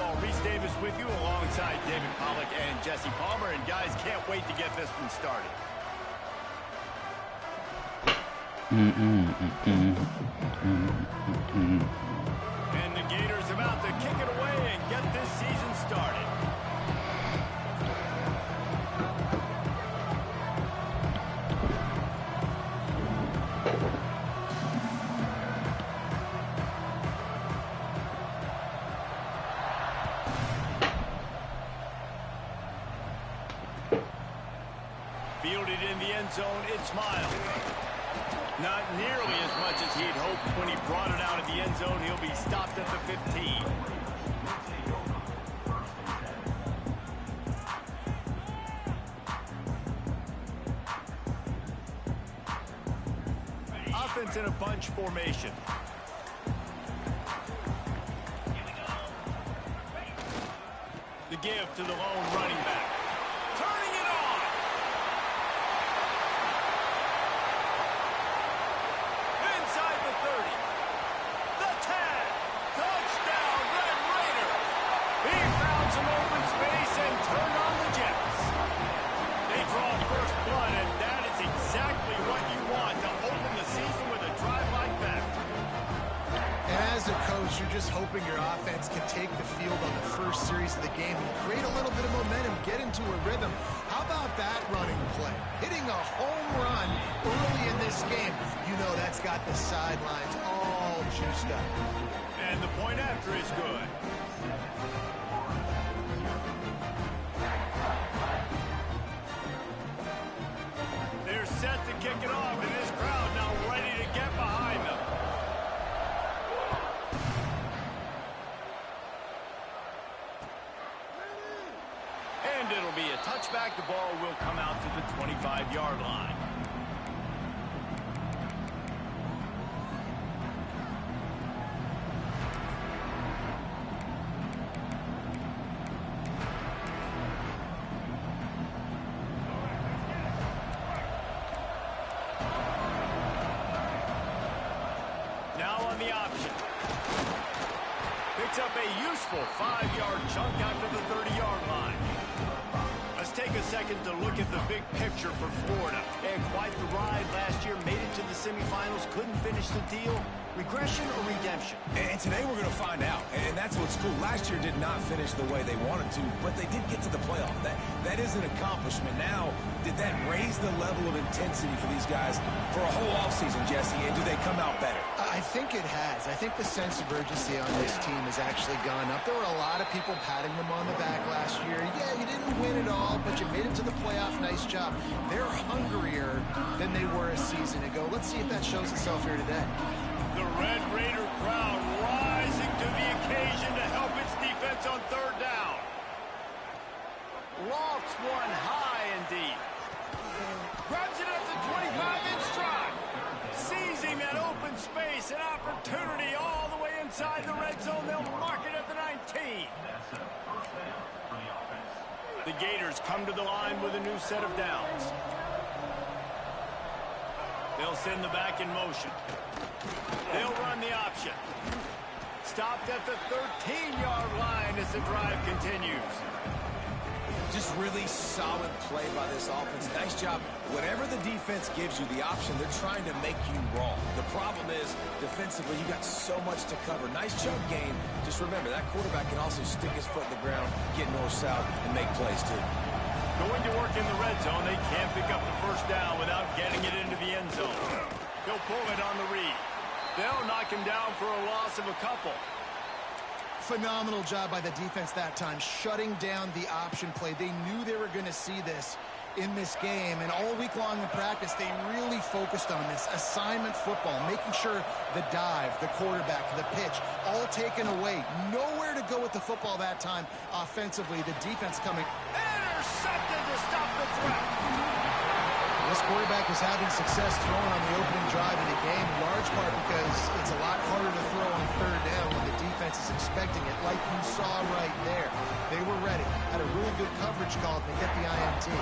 football. Reese Davis with you alongside David Pollack and Jesse Palmer. And guys, can't wait to get this one started. And the Gators about to kick it away and get this season started. Fielded in the end zone, it's Miles. Not nearly as much as he'd hoped when he brought it out of the end zone. He'll be stopped at the 15. Offense in a bunch formation. The give to the lone running back. Turning it on. Inside the 30. The 10. Touchdown, Red Raiders. He found some open space and turned on the Jets. They draw first blood, and that is exactly what you want to open the season with a drive like that. And as a coach, you're just hoping your offense can take the field on the first series of the game and create a little bit of momentum, get into a rhythm. How about that running play? Hitting a home run early in this game. You know that's got the sidelines all juiced up. And the point after is good. They're set to kick it off, and this crowd now ready to get behind them. And it'll be a touchback. The ball will come out to the 25-yard line. Now on the option. Picks up a useful 5-yard chunk out to the 30-yard line. Let's take a second to look at the big picture for Florida. They had quite the ride last year, made it to the semifinals, couldn't finish the deal. Regression or redemption? And today we're going to find out. And that's what's cool. Last year did not finish the way they wanted to, but they did get to the playoff. That is an accomplishment. Now, did that raise the level of intensity for these guys for a whole offseason, Jesse? And do they come out better? I think it has. I think the sense of urgency on this team has actually gone up. There were a lot of people patting them on the back last year. Yeah, you didn't win it all, but you made it to the playoff. Nice job. They're hungrier than they were a season ago. Let's see if that shows itself here today. The Red Raider crowd rising to the occasion to help its defense on third down. Lofts one high and deep. Grabs it at the 25-inch stride. Seizing that open space, an opportunity all the way inside the red zone. They'll mark it at the 19. The Gators come to the line with a new set of downs. They'll send the back in motion. They'll run the option. Stopped at the 13-yard line as the drive continues. Just really solid play by this offense. Nice job. Whatever the defense gives you, the option, they're trying to make you wrong. The problem is, defensively, you got so much to cover. Nice chunk game. Just remember, that quarterback can also stick his foot in the ground, get north-south, and make plays, too. Going to work in the red zone, they can't pick up the first down without getting it into the end zone. They'll pull it on the read. They'll knock him down for a loss of a couple. Phenomenal job by the defense that time, shutting down the option play. They knew they were going to see this in this game, and all week long in practice, they really focused on this assignment football, making sure the dive, the quarterback, the pitch, all taken away. Nowhere to go with the football that time offensively. The defense coming. Intercepted to stop the threat. This quarterback was having success throwing on the opening drive of the game, in large part because it's a lot harder to throw on third down when the defense is expecting it, like you saw right there. They were ready, had a really good coverage call to get the INT.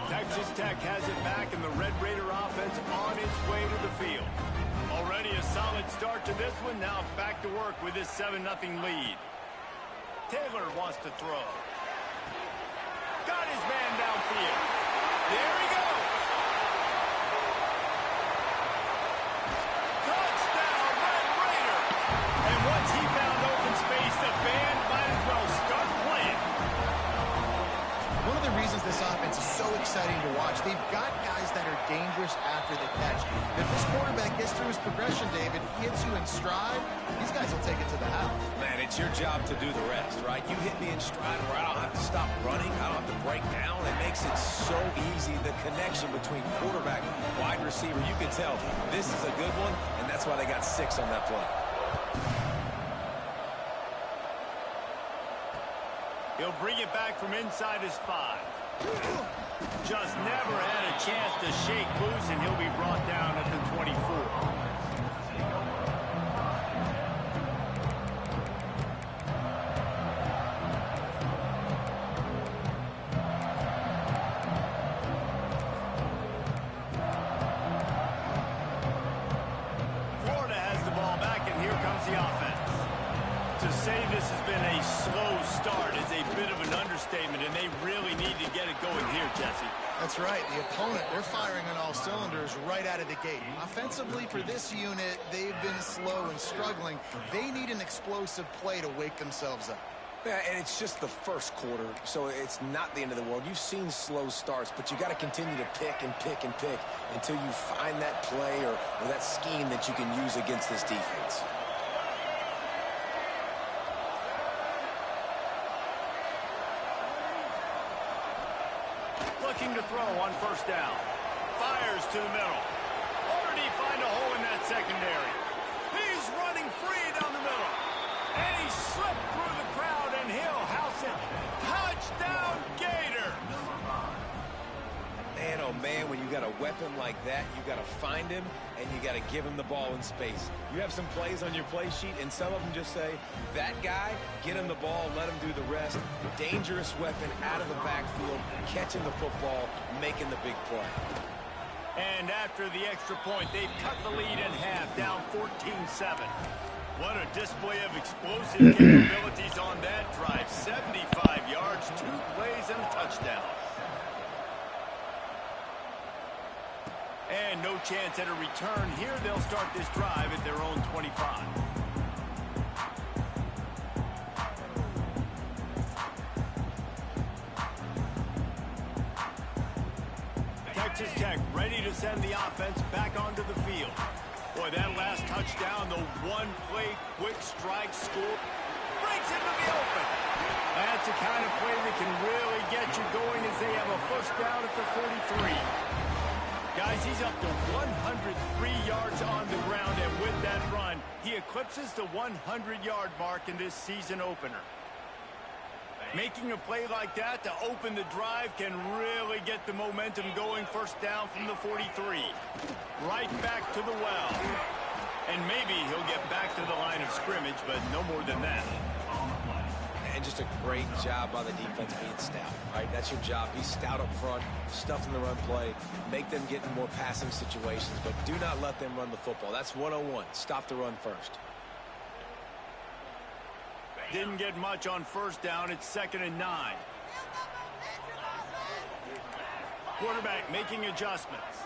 Texas Tech has it back, and the Red Raider offense on its way to the field. Already a solid start to this one, now back to work with this 7-0 lead. Taylor wants to throw. Got his man downfield. There he goes. Touchdown, Red Raider. And once he found open space, the band might as well start playing. One of the reasons this offense is so exciting to watch, they've got guys that are dangerous after the catch. If this quarterback gets through his progression, David, hits you in stride, these guys will take it to the house. Man, it's your job to do the rest, right? You hit me in stride where I don't have to stop running. I don't have to break down. It makes it so easy. The connection between quarterback and wide receiver, you can tell this is a good one, and that's why they got 6 on that play. He'll bring it back from inside his 5. Just never had a chance to shake loose, and he'll be brought down at the 24. Florida has the ball back, and here comes the offense. To say this has been a slow start is a bit of an understatement, and they really need to get it going here, Jesse. That's right. The opponent, they're firing on all cylinders right out of the gate. Offensively, for this unit, they've been slow and struggling. They need an explosive play to wake themselves up. Yeah, and it's just the first quarter, so it's not the end of the world. You've seen slow starts, but you got to continue to pick and pick and pick until you find that play or that scheme that you can use against this defense. Looking to throw on first down. Fires to the middle. Or did he find a hole in that secondary? He's running free down the middle. And he slipped through the crowd, and he'll house it. Touchdown, Gators! Man, oh man, when you got a weapon like that, you got to find him, and you got to give him the ball in space. You have some plays on your play sheet, and some of them just say, that guy, get him the ball, let him do the rest. Dangerous weapon out of the backfield, catching the football, making the big play. And after the extra point, they've cut the lead in half, down 14-7. What a display of explosive capabilities on that drive. 75 yards, 2 plays, and a touchdown. And no chance at a return here. They'll start this drive at their own 25. Texas Tech ready to send the offense back onto the field. Boy, that last touchdown, the one-play quick strike score, breaks into the open. That's the kind of play that can really get you going as they have a first down at the 43. Guys, he's up to 103 yards on the ground, and with that run, he eclipses the 100-yard mark in this season opener. Making a play like that to open the drive can really get the momentum going. First down from the 43. Right back to the well. And maybe he'll get back to the line of scrimmage, but no more than that. And just a great job by the defense being stout, right? That's your job. Be stout up front, stuff in the run play, make them get in more passing situations, but do not let them run the football. That's 101. Stop the run first. Didn't get much on first down. It's 2nd and 9. Quarterback making adjustments.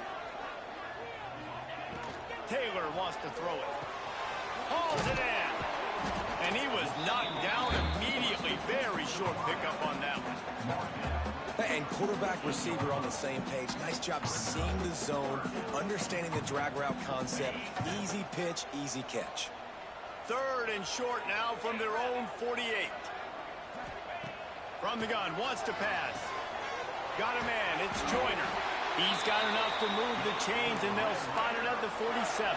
Taylor wants to throw it. Hauls it in. And he was knocked down immediately. Very short pickup on that one. And quarterback receiver on the same page. Nice job seeing the zone, understanding the drag route concept. Easy pitch, easy catch. 3rd and short now from their own 48. From the gun, wants to pass. Got a man, it's Joyner. He's got enough to move the chains, and they'll spot it at the 47.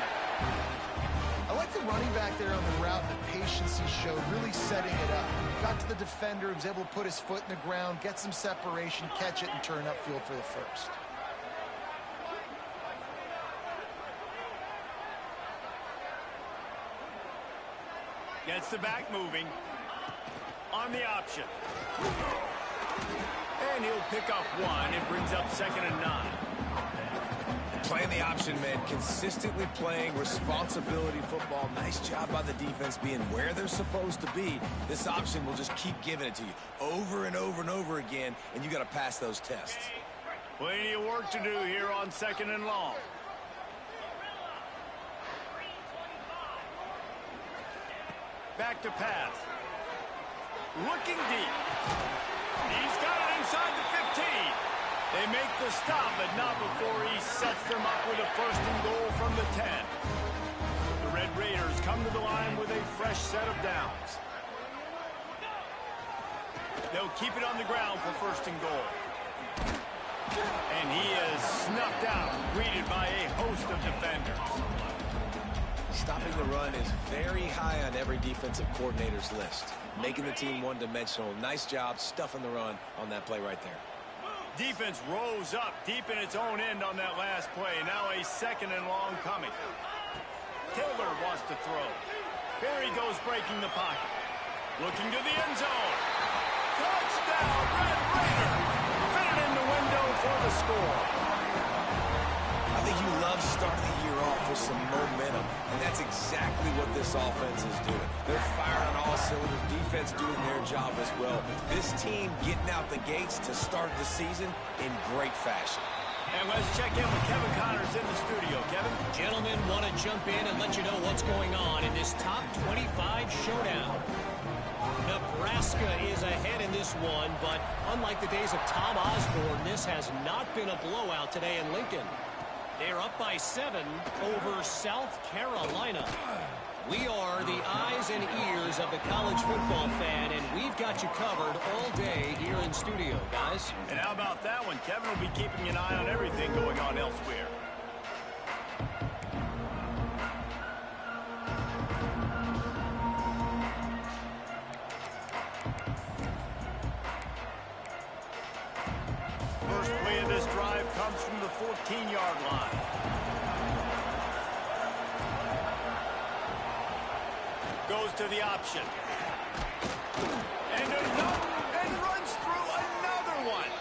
I like the running back there on the route, the patience he showed, really setting it up. Got to the defender, was able to put his foot in the ground, get some separation, catch it, and turn upfield for the first. Gets the back moving on the option. And he'll pick up 1. It brings up 2nd and 9. Playing the option, man. Consistently playing responsibility football. Nice job by the defense being where they're supposed to be. This option will just keep giving it to you over and over and over again, and you got to pass those tests. Plenty of work to do here on 2nd and long. Back to pass. Looking deep. He's got it inside the 15. They make the stop, but not before he sets them up with a 1st and goal from the 10. The Red Raiders come to the line with a fresh set of downs. They'll keep it on the ground for 1st and goal. And he is snuffed out, greeted by a host of defenders. Stopping the run is very high on every defensive coordinator's list. Making the team one-dimensional. Nice job stuffing the run on that play right there. Defense rose up deep in its own end on that last play. Now a 2nd and long coming. Taylor wants to throw. Here he goes breaking the pocket. Looking to the end zone. Touchdown, Red Raider! Fitted in the window for the score. I think you love starting the year off with some momentum, and that's exactly what this offense is doing. They're firing on all cylinders, defense doing their job as well. This team getting out the gates to start the season in great fashion. And let's check in with Kevin Connors in the studio. Kevin? Gentlemen, want to jump in and let you know what's going on in this top 25 showdown. Nebraska is ahead in this one, but unlike the days of Tom Osborne, this has not been a blowout today in Lincoln. They're up by 7 over South Carolina. We are the eyes and ears of the college football fan, and we've got you covered all day here in studio, guys. And how about that one? Kevin will be keeping an eye on everything going on elsewhere. First play of this drive comes from the 14-yard line. Goes to the option. And runs through another one.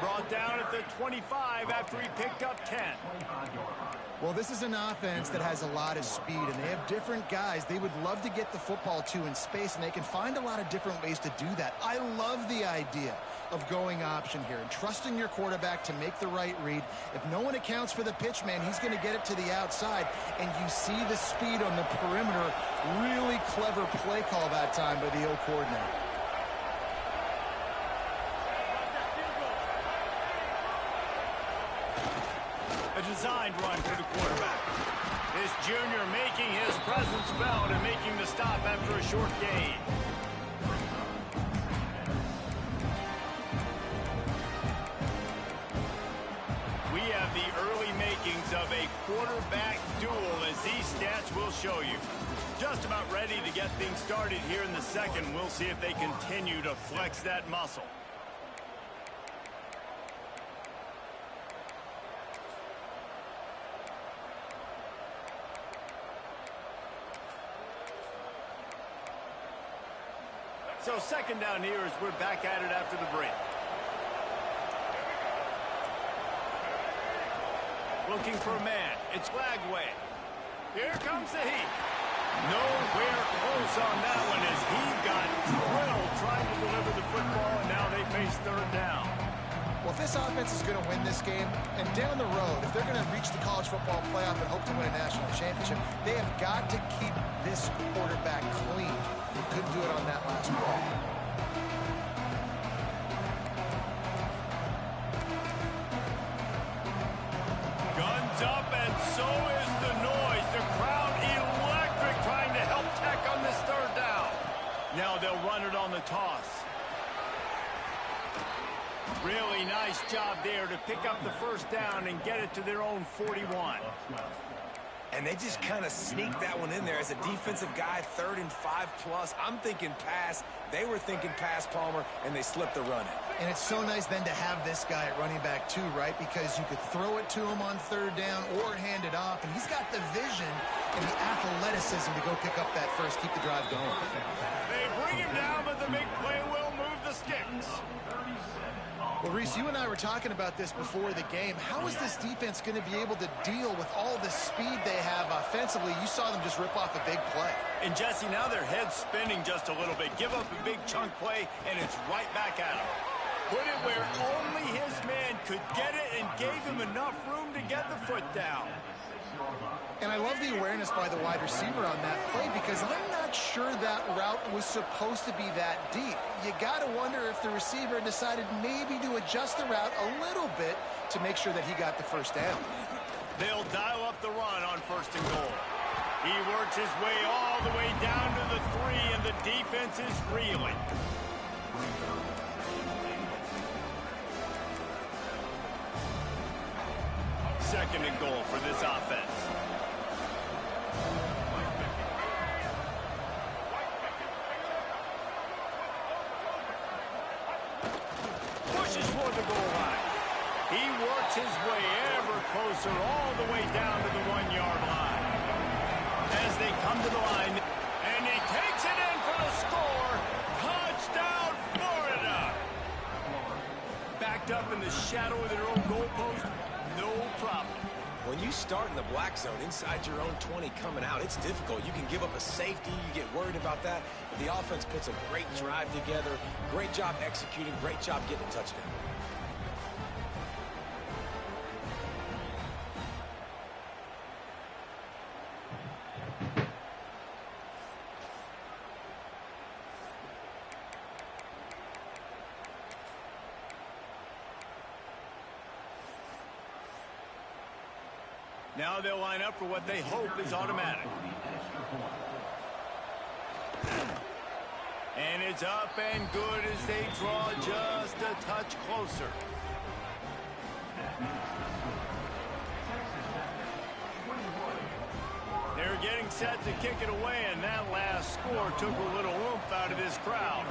Brought down at the 25 after he picked up 10. Well, this is an offense that has a lot of speed, and they have different guys they would love to get the football to in space, and they can find a lot of different ways to do that. I love the idea of going option here and trusting your quarterback to make the right read. If no one accounts for the pitch, man, he's going to get it to the outside, and you see the speed on the perimeter. Really clever play call that time by the O coordinator. A designed run for the quarterback. This junior making his presence felt and making the stop after a short gain. We have the early makings of a quarterback duel, as these stats will show you. Just about ready to get things started here in the second. We'll see if they continue to flex that muscle. So second down here as we're back at it after the break. Looking for a man. It's Lagway. Here comes the heat. Nowhere close on that one as he got drilled trying to deliver the football, and now they face third down. Well, if this offense is going to win this game, and down the road, if they're going to reach the college football playoff and hope to win a national championship, they have got to keep this quarterback clean. He couldn't do it on that last play. Guns up, and so is the noise. The crowd electric trying to help Tech on this third down. Now they'll run it on the toss. Really nice job there to pick up the first down and get it to their own 41. And they just kind of sneaked that one in there as a defensive guy, 3rd and 5+. I'm thinking pass. They were thinking pass, Palmer, and they slipped the run in. And it's so nice then to have this guy at running back too, right? Because you could throw it to him on third down or hand it off, and he's got the vision and the athleticism to go pick up that first, keep the drive going. They bring him down, but the big play will move the sticks. Well, Reese, you and I were talking about this before the game. How is this defense going to be able to deal with all the speed they have offensively? You saw them just rip off a big play. And, Jesse, now their head's spinning just a little bit. Give up a big chunk play, and it's right back at him. Put it where only his man could get it and gave him enough room to get the foot down. And I love the awareness by the wide receiver on that play because I'm not sure that route was supposed to be that deep. You got to wonder if the receiver decided maybe to adjust the route a little bit to make sure that he got the first down. They'll dial up the run on 1st and goal. He works his way all the way down to the 3, and the defense is reeling. Second and goal for this offense. Pushes for the goal line. He works his way ever closer all the way down to the 1-yard line. As they come to the line, and he takes it in for the score. Touchdown, Florida! Backed up in the shadow of their own goalpost. No problem. When you start in the black zone inside your own 20 coming out, it's difficult. You can give up a safety. You get worried about that. But the offense puts a great drive together. Great job executing. Great job getting a touchdown. Now they'll line up for what they hope is automatic. And it's up and good as they draw just a touch closer. They're getting set to kick it away, and that last score took a little oomph out of this crowd.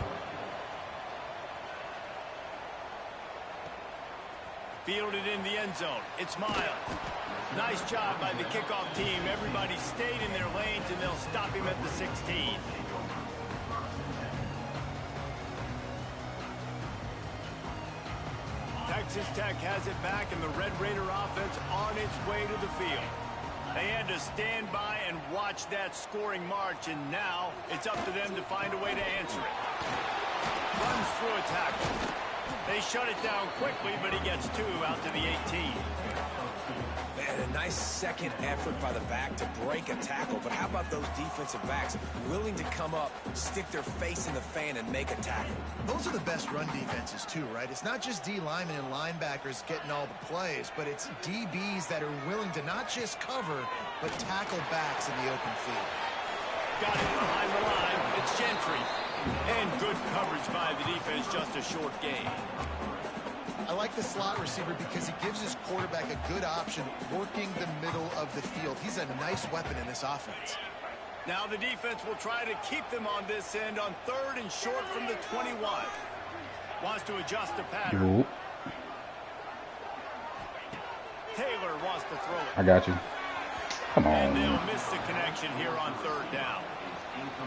Fielded in the end zone. It's Miles. Nice job by the kickoff team. Everybody stayed in their lanes, and they'll stop him at the 16. Texas Tech has it back, and the Red Raider offense on its way to the field. They had to stand by and watch that scoring march, and now it's up to them to find a way to answer it. Runs through a tackle. They shut it down quickly, but he gets 2 out to the 18. Man, a nice second effort by the back to break a tackle. But how about those defensive backs willing to come up, stick their face in the fan, and make a tackle? Those are the best run defenses, too, right? It's not just D linemen and linebackers getting all the plays, but it's DBs that are willing to not just cover, but tackle backs in the open field. Got it behind the line. It's Gentry. And good coverage by the defense, just a short gain. I like the slot receiver because he gives his quarterback a good option working the middle of the field. He's a nice weapon in this offense. Now the defense will try to keep them on this end on 3rd and short from the 21. Wants to adjust the pattern. Ooh. Taylor wants to throw it. I got you. Come on. And they'll miss the connection here on 3rd down.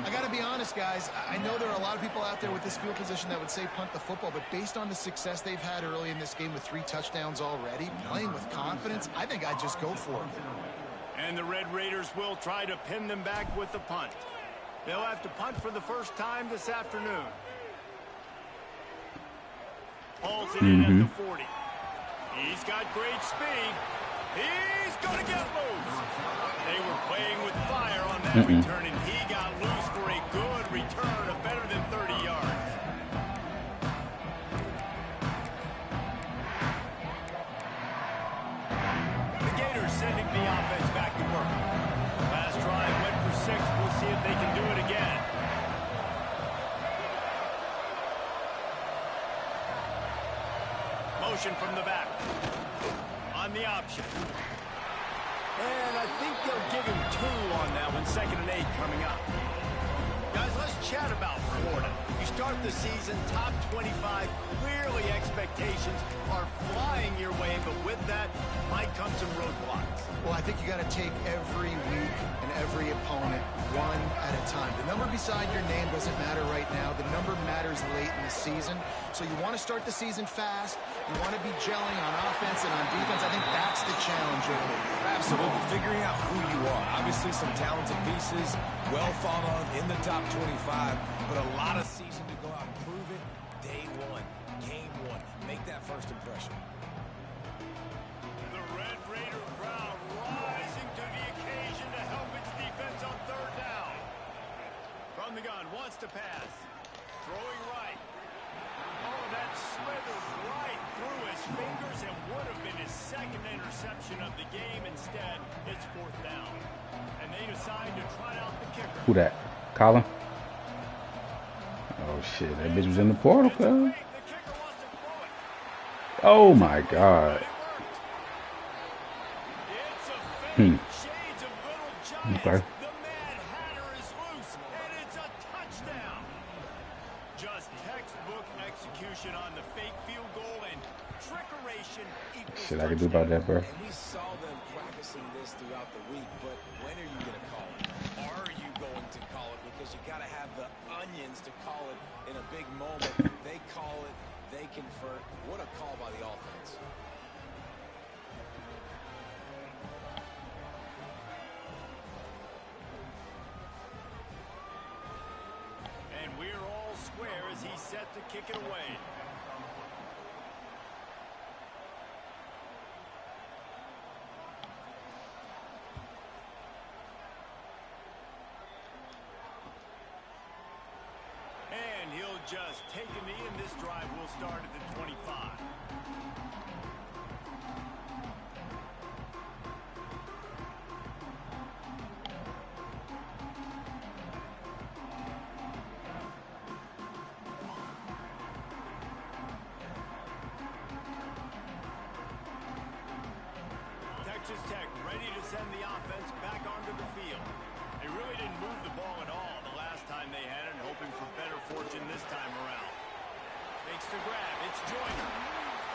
I got to be honest, guys. I know there are a lot of people out there with this field position that would say punt the football, but based on the success they've had early in this game with 3 touchdowns already, playing with confidence, I think I'd just go for it. And the Red Raiders will try to pin them back with the punt. They'll have to punt for the first time this afternoon. Pulls it in at the 40. He's got great speed. He's going to get loose. They were playing with fire on that return, and he got loose for a good return of better than 30 yards. The Gators sending the offense back to work. Last drive went for 6. We'll see if they can do it again. Motion from the back. On the option. And I think they'll give him 2 on that one. 2nd and 8 coming up. Guys, let's chat about Florida. You start the season top 25. Clearly expectations are flying your way, but with that might come some roadblocks. Well, I think you got to take every week and every opponent one at a time. The number beside your name doesn't matter right now. The number matters late in the season. So you want to start the season fast. You want to be gelling on offense and on defense. I think that's the challenge early. Absolutely. Figuring out who you are. Obviously some talented pieces, well thought of in the top 25, but a lot of season to go out and prove it. Day one, game one. Make that first impression. The Red Raider crowd rising to the occasion to help its defense on third down. From the gun, wants to pass. Throwing right. Oh, that slithered right through his fingers and would have been his second interception of the game. Instead, it's fourth down. And they decide to try out the kicker. Who that? Colin? Oh shit, that bitch was in the portal, cuz. The kicker wants to throw it. Oh my god. It's a fake. Shades of Little Giants. Okay. The Mad Hatter is loose, and it's a touchdown. Just textbook execution on the fake field goal and trickeration equals Shit I can do about that, bro. And we saw them practicing this throughout the week, but when are you going to call it? Are you going to call it? Because you got to have the onions to call it in a big moment. They call it, they convert. What a call by the offense. And we're all square as he's set to kick it away. And he'll just take a knee, and this drive will start at the 25. Texas Tech ready to send the offense back onto the field. They really didn't move the ball at all the last time they had it, hoping for better fortune this time around. Makes the grab. It's Joyner.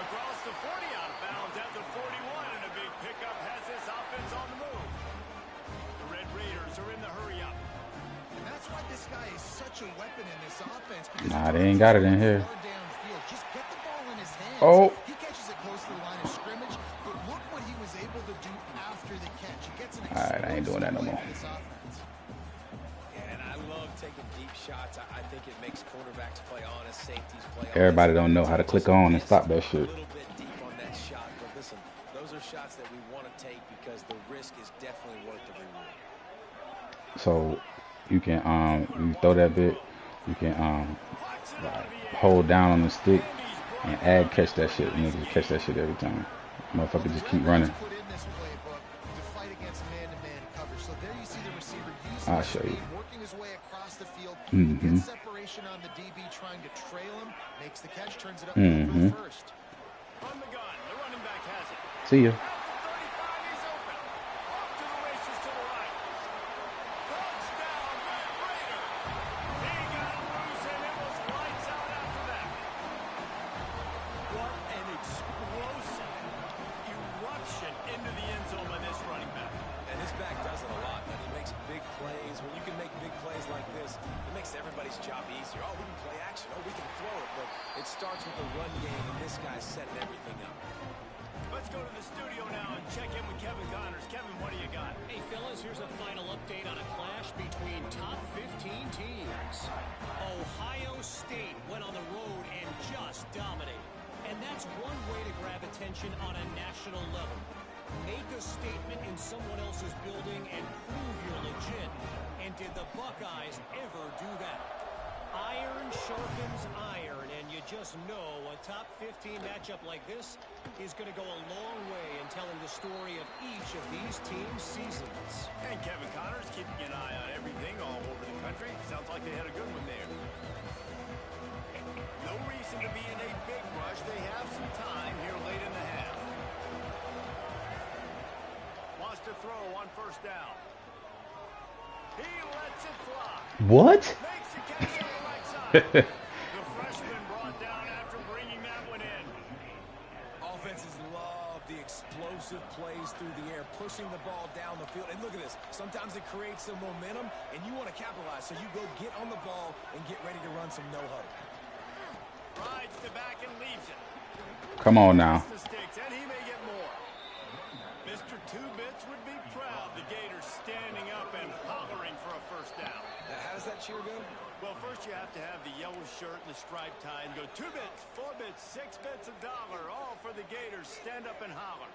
Across the 40, out of bounds at the 41, and a big pickup has this offense on the move. The Red Raiders are in the hurry-up. And that's why this guy is such a weapon in this offense. Nah, they ain't got it in here. Downfield. Just get the ball in his hands. Oh. He catches it close to the line of scrimmage, but look what he was able to do after the catch. He gets an Alright, I ain't doing that no more. this offense. Yeah, and I love taking deep shots. I think it makes quarterbacks play honest, safeties play honest. Everybody don't know how to click on and stop that shit. A little bit deep on that shot, but listen, those are shots that we want to take because the risk is definitely worth the reward. So you can you throw that bit, you can like hold down on the stick and add catch that shit. You just catch that shit every time. Motherfucker just keep running. Put in this playbook to fight against man-to-man coverage. So there you see the receiver using I'll his show you. speed, working his way across the field. Mhm. Gets separation on the DB, trying to trail him, makes the catch, turns it up for the first. From the gun, the running back has it. See ya. At the 35, he's open. Off to the races to the right. Touchdown, Red Raider. He got loose, and it was lights out after that. What an explosive eruption into the end zone by this running back. And this back does it a lot, man. He makes big plays. When you can make big plays like this, it makes everybody's job easier. Oh, we can play action. Oh, we can throw it. But it starts with the run game, and this guy's setting everything up. Let's go to the studio now and check in with Kevin Connors. Kevin, what do you got? Hey, fellas, here's a final update on a clash between top 15 teams. Ohio State went on the road and just dominated. And that's one way to grab attention on a national level. Make a statement in someone else's building and prove you're legit. And did the Buckeyes ever do that? Iron sharpens iron, and you just know a top 15 matchup like this is going to go a long way in telling the story of each of these teams' seasons. And Kevin Connors keeping an eye on everything all over the country. Sounds like they had a good one there. No reason to be in a big rush. They have some time here late in the half. Wants to throw on first down. He lets it fly. What? Makes the catch on the right side. The freshman brought down after bringing that one in. Offenses love the explosive explosive plays through the air, pushing the ball down the field. And look at this. Sometimes it creates some momentum, and you want to capitalize. So you go get on the ball and get ready to run some no-huddle. Rides the back and leaves it. Come on now. The sticks, and he may get more. Mr. Two Bits would be proud. The Gators standing up and hollering for a first down. Now, how does that cheer go? Well, first you have to have the yellow shirt and the striped tie and go 2 bits, 4 bits, 6 bits, $1, all for the Gators. Stand up and holler.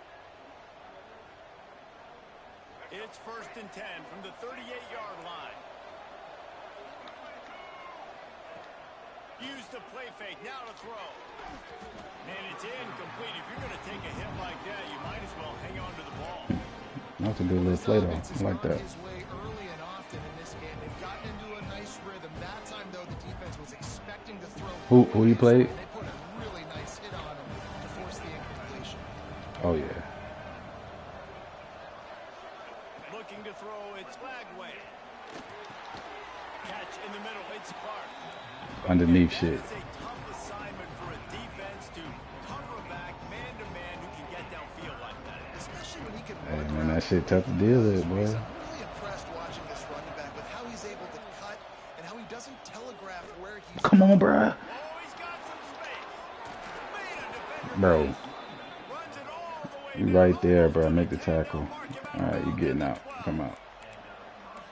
It's 1st and 10 from the 38-yard line. Use the play fake, now to throw. And it's incomplete. If you're going to take a hit like that, you might as well hang on to the ball. That's a good little play though. I like that. His way early and often in this game. They've gotten into a nice rhythm. That time, though, the defense was expecting to throw. Who you played? And they put a really nice hit on him to force the incompletion. Oh yeah. Looking to throw, it's Flagway. Catch in the middle, it's Clark. Underneath shit. It's a tough assignment for a defense to cover back man-to-man who can get downfield like that. Especially when he can Hey run man, around. that shit tough to deal with, boy. I'm really impressed watching this running back with how he's able to cut and how he doesn't telegraph where he's. Come on, bruh. Oh, he's got some space. Made a defender. Bro, Runs it all the way you down. right there, bro. Make the tackle. Alright, you getting out. Come out.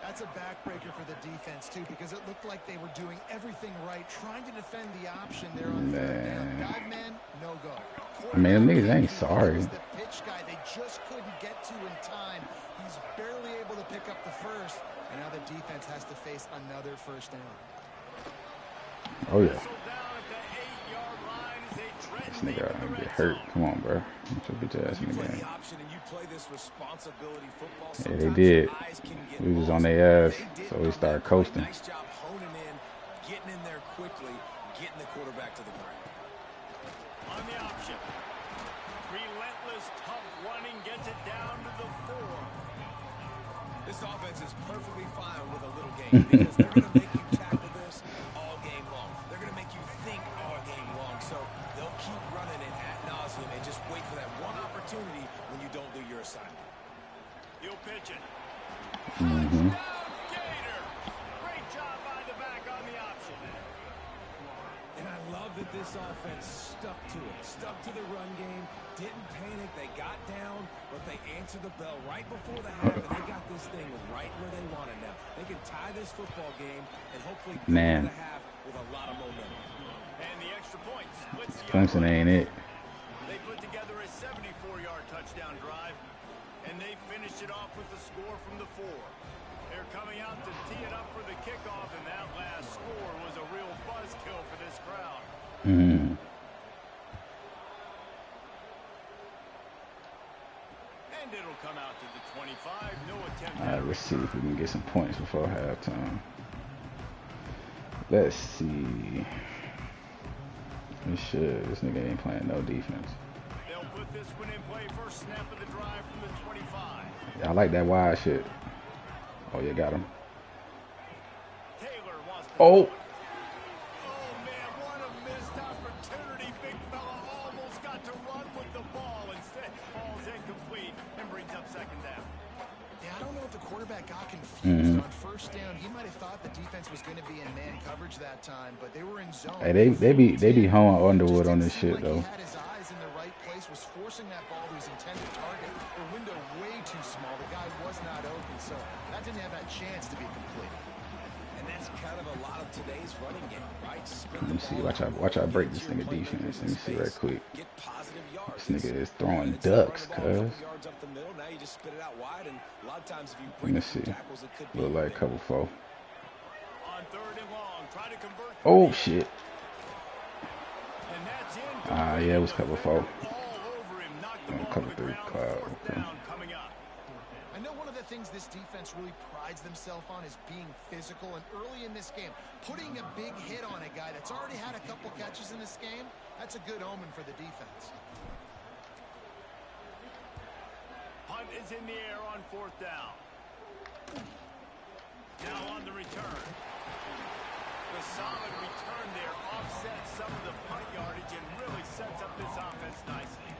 That's a backbreaker for the defense too, because it looked like they were doing everything right, trying to defend the option there on third down. Man. Dive man, no go. I mean, them niggas ain't sorry. The pitch guy they just couldn't get to in time. He's barely able to pick up the first, and now the defense has to face another first down. Oh yeah. Whistle down at the 8-yard line as they threaten This deep nigga in the gonna get red hurt. zone. Come on, bro. Get your bitch ass in You the play game. the option and you play this responsibility football. Yeah, they Sometimes did. your eyes can get We was lost. on their ass, They did so we on started that play. coasting. Nice job honing in, getting in there quickly, getting the quarterback to the ground. On the option. Relentless, tough running, gets it down to the 4. This offense is perfectly fine with a little game because they're going to make you tackle this all game long. They're going to make you think all game long. So they'll keep running it ad nauseum and just wait for that one opportunity when you don't do your assignment. He'll pitch it. Mm-hmm. Touchdown, Gator! Great job by the back on the option. And I love that this offense stuck to it, stuck to the run game, didn't panic. They got down, but they answered the bell right before the half, and they got this thing right where they want it now. They can tie this football game and hopefully go Man. into the half with a lot of momentum. And the extra point splits the Clemson ain't it. They put together a 74-yard touchdown drive, and they finished it off with the score from the 4. They're coming out to tee it up for the kickoff, and that last score was a real buzzkill for this crowd. Mm-hmm. And it'll come out to the 25. No attempt. Alright, let's see if we can get some points before halftime. Let's see. We should. This nigga ain't playing no defense. They'll put this one in play. First snap of the drive from the 25. I like that wide shit. Oh, you got him. Taylor wants to Oh. throw it. Oh, man, what a missed opportunity. Big fella almost got to run with the ball. Instead, ball's incomplete and brings up second down. Yeah, I don't know if the quarterback got confused on first down. He might have thought the defense was going to be in man coverage that time, but they were in zone. Hey, they be hoeing Underwood on this shit though. He had his eyes in the right place, was forcing that ball to his intended target. The window way too small. The guy was not open, so that didn't have that chance to be complete. And that's kind of a lot of today's running game, right? Let me see. Watch out break this nigga defense. Let me see right quick. Get positive yards. This nigga is throwing It's not ducks, running the ball a cuz. couple yards up the middle. Now you just spit it out wide, and a lot of times if you Let break me a few see. tackles, it could be Look like big. cover 4. On third and long, try to convert. Oh shit. And that's in. Ah, yeah, it was cover 4. All over him, knocked the ball Cover to the 3 ground. cloud. Fourth Okay. down coming up. I know one of the things this defense really prides themselves on is being physical, and early in this game, putting a big hit on a guy that's already had a couple catches in this game, that's a good omen for the defense. Punt is in the air on fourth down. Now on the return. The solid return there offsets some of the punt yardage and really sets up this offense nicely.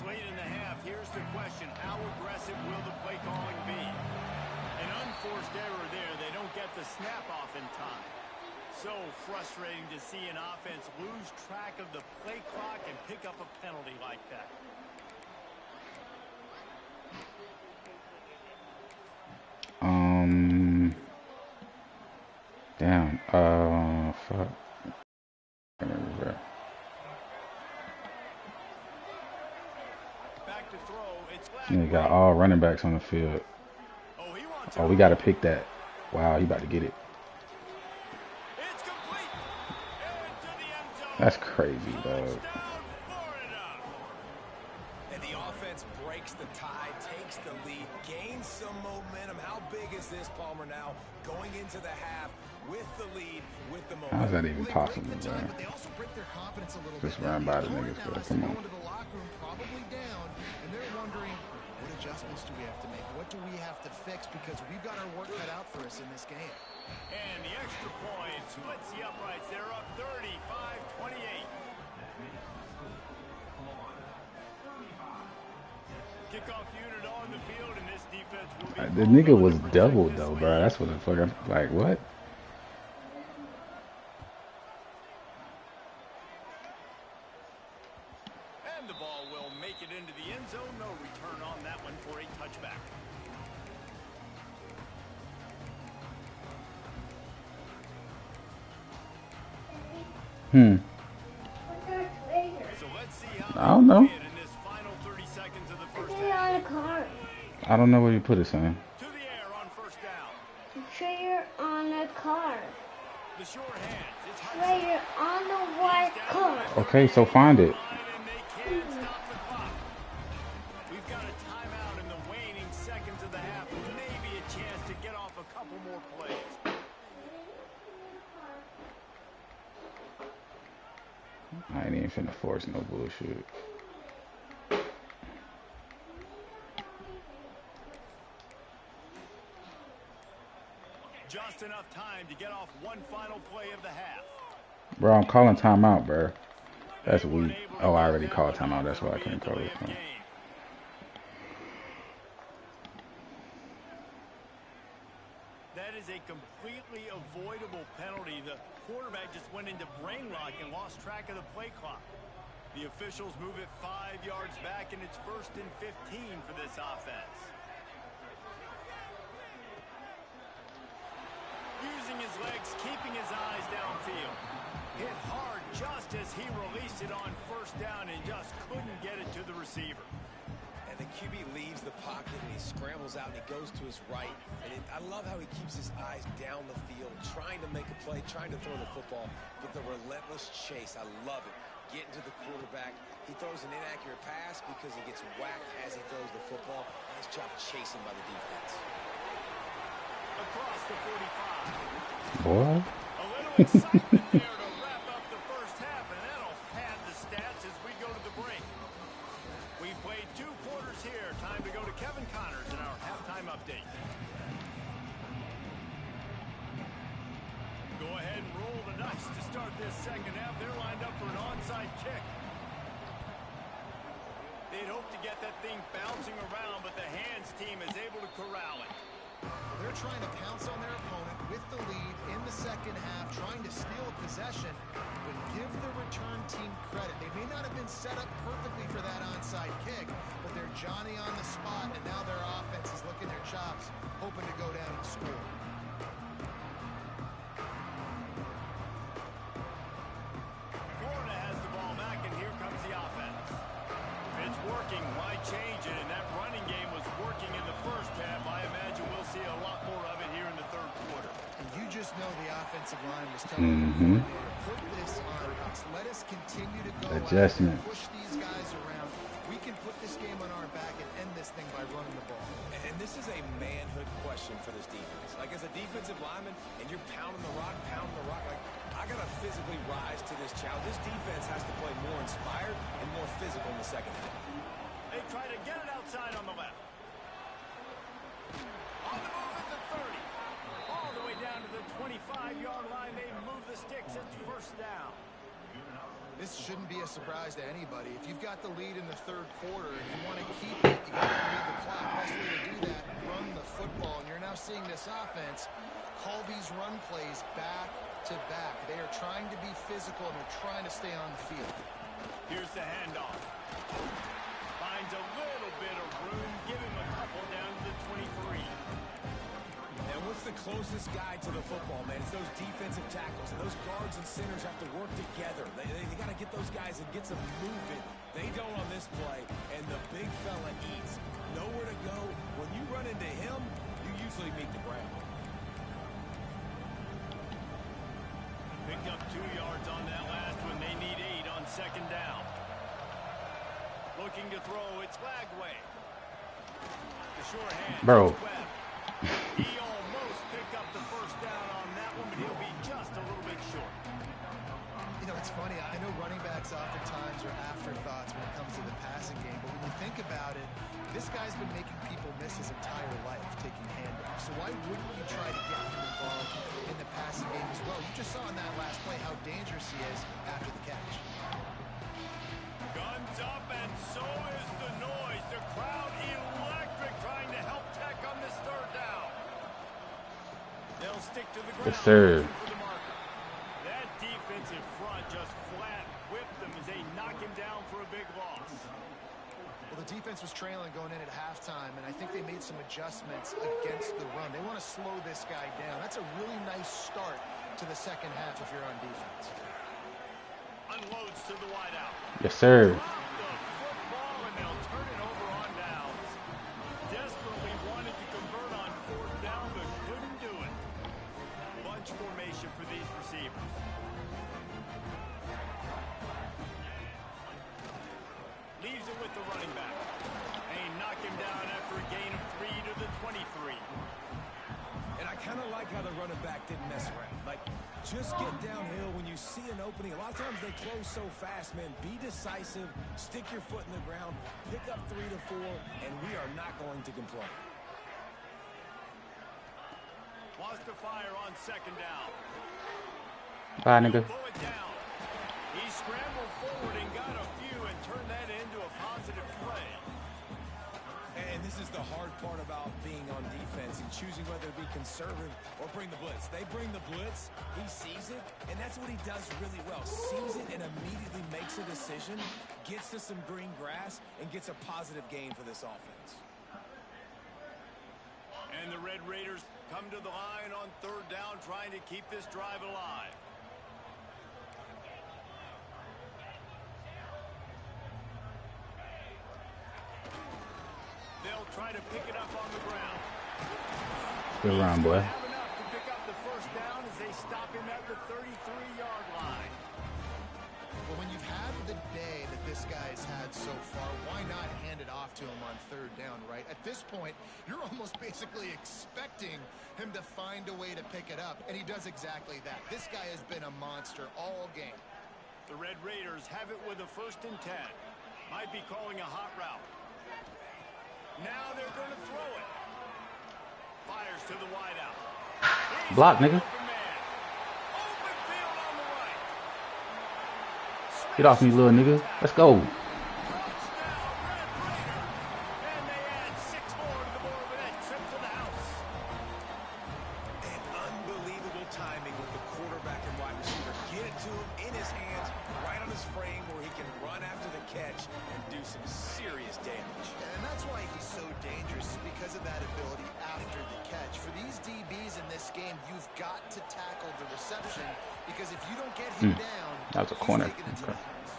This late in the half, here's the question. How aggressive will the play calling be? An unforced error there. They don't get the snap off in time. So frustrating to see an offense lose track of the play clock and pick up a penalty like that. Damn. Fuck. Back to throw. It's You got all running backs on the field. Oh, we got to pick that. Wow, he about to get it. It's complete. Into the end zone. That's crazy, dog. Touchdown, Florida. And the offense breaks the tie, takes the lead, gains some momentum. How big is this, Palmer, now going into the half with the lead, with the momentum? How's that even possible, Break the tie, man? but they also break their confidence a little Just bit. run by the Jordan niggas, now bro. has to Come go on. into the locker room, probably down, and they're wondering, what adjustments do we have to make? What do we have to fix? Because we've got our work cut out for us in this game. And the extra point splits the uprights. They're up 35-28. Kickoff unit on the field, and this defense will be The nigga was called on to doubled, protect though, this bro. lead. That's what the fuck I'm like, what? And the ball will make it into the end zone. No return on that one for a touchback. So let's see how I don't know. they win in this final 30 seconds of the first half. On a car. I don't know where you put it, son. To the air on first down. Trailer on a car. The sure hands. It's Hudson. Trailer on the white car. Okay, so find it. And they can't stop the clock. We've got a timeout in the waning seconds of the half. Maybe a chance to get off a couple more plays. I ain't even finna force no bullshit. Just enough time to get off one final play of the half. Bro, I'm calling timeout, bro. That's weak. Oh, I already called timeout. That's why I couldn't call it. That is a completely avoidable penalty. The quarterback just went into brain lock and lost track of the play clock. The officials move it 5 yards back, and it's 1st and 15 for this offense. Using his legs, keeping his eyes downfield. Hit hard just as he released it on first down and just couldn't get it to the receiver. And the QB leaves the pocket and he scrambles out and he goes to his right. And I love how he keeps his eyes down the field, trying to make a play, trying to throw the football with the relentless chase. I love it. Getting to the quarterback. He throws an inaccurate pass because he gets whacked as he throws the football. Nice job chasing by the defense. Across the 45. Boy. A little excitement there to wrap up the first half, and that'll pad the stats as we go to the break. We played 2 quarters here. Time to go to Kevin Connors in our halftime update. Go ahead and roll the dice to start this second half. They're lined up for an onside kick. They'd hope to get that thing bouncing around, but the hands team is able to corral it. They're trying to pounce on their opponent with the lead in the second half, trying to steal possession, but give the return team credit. They may not have been set up perfectly for that onside kick, but they're Johnny on the spot, and now their offense is licking their chops, hoping to go down and score. Florida has the ball back, and here comes the offense. If it's working, why change it? And that running game was working in the first half. I imagine we'll see a lot more of it here in the third quarter. And you just know the offensive line was telling them, put this on us. Let us continue to go Adjustment. out and push these guys around. We can put this game on our back and end this thing by running the ball. And this is a manhood question for this defense. Like, as a defensive lineman, and you're pounding the rock, like, I got to physically rise to this challenge. This defense has to play more inspired and more physical in the second half. They try to get it outside on the left. On the move at the 30. All the way down to the 25-yard line. They move the sticks. It's first down. This shouldn't be a surprise to anybody. If you've got the lead in the third quarter and you want to keep it, you got to read the clock. Best way to do that, run the football. And you're now seeing this offense call these run plays back to back. They are trying to be physical and they're trying to stay on the field. Here's the handoff. Finds a little bit of room. Give him a couple down to the 23. And what's the closest guy to the football, man? It's those defensive tackles. And those guards and centers have to work together. They got to get those guys and get some movement. They don't on this play, and the big fella eats. Nowhere to go. When you run into him, you usually meet the ground. Picked up 2 yards on that last one. They need 8 on second down. Looking to throw. It's Lagway. The short hand. Bro. He almost picked up the first down on that one, but he'll be just a little bit short. You know, it's funny. I know running backs oftentimes are afterthoughts when it comes to the passing game, but when you think about it, this guy's been making people miss his entire life taking handoffs. So why wouldn't you try to get him involved in the passing game as well? You just saw in that last play how dangerous he is after the catch. Guns up, and so is the noise. The crowd electric, trying to help Tech on this third down. They'll stick to the ground. Yes, sir. For the marker. That defensive front just flat whipped them as they knock him down for a big loss. Well, the defense was trailing going in at halftime, and I think they made some adjustments against the run. They want to slow this guy down. That's a really nice start to the second half if you're on defense. Unloads to the wideout. Yes, sir. Drop the football, and they'll turn it over on downs. Desperately wanted to convert on fourth down, but couldn't do it. Bunch formation for these receivers. Leaves it with the running back. They knock him down after a gain of 3 to the 23. And I kind of like how the running back didn't mess around. Like, just get downhill when you see an opening. A lot of times they close so fast, man. Be decisive, stick your foot in the ground, pick up 3 to 4, and we are not going to complain. Wants to fire on second down. Bye, nigga. Pull it down. He scrambled forward and got a few and turned that into a positive play. And this is the hard part about being on defense and choosing whether to be conservative or bring the blitz. They bring the blitz, he sees it, and that's what he does really well. Sees it and immediately makes a decision, gets to some green grass, and gets a positive gain for this offense. And the Red Raiders come to the line on third down, trying to keep this drive alive. They'll try to pick it up on the ground. Good run, boy. Have enough to pick up the first down as they stop him at the 33-yard line. Well, when you've had the day that this guy's had so far, why not hand it off to him on third down, right? At this point, you're almost basically expecting him to find a way to pick it up, and he does exactly that. This guy has been a monster all game. The Red Raiders have it with a 1st and 10. Might be calling a hot route. Now they're going to throw it. Fires to the wideout. Block, nigga. Open field on the right. Get off me, little nigga. Let's go. Touchdown, Red Raider. And they add 6 more to the board with that trip to the house. And unbelievable timing with the quarterback and wide receiver. Get it to him in his hands, right on his frame where he can run after the catch and do some serious damage. And that's why he's so dangerous, because of that ability after the catch. For these DBs in this game, you've got to tackle the reception, because if you don't get him down, That was a he's corner. taking it to Okay. the house.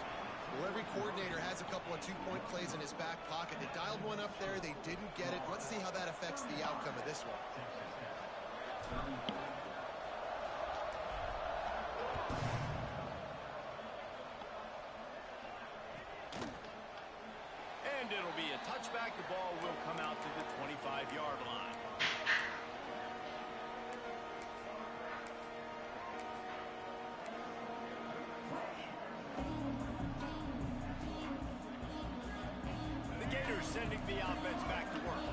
Well, every coordinator has a couple of 2-point plays in his back pocket. They dialed one up there. They didn't get it. Let's see how that affects the outcome of this one. And it'll be a touchback. The ball will come out to the 25-yard line. The Gators sending the offense back to work.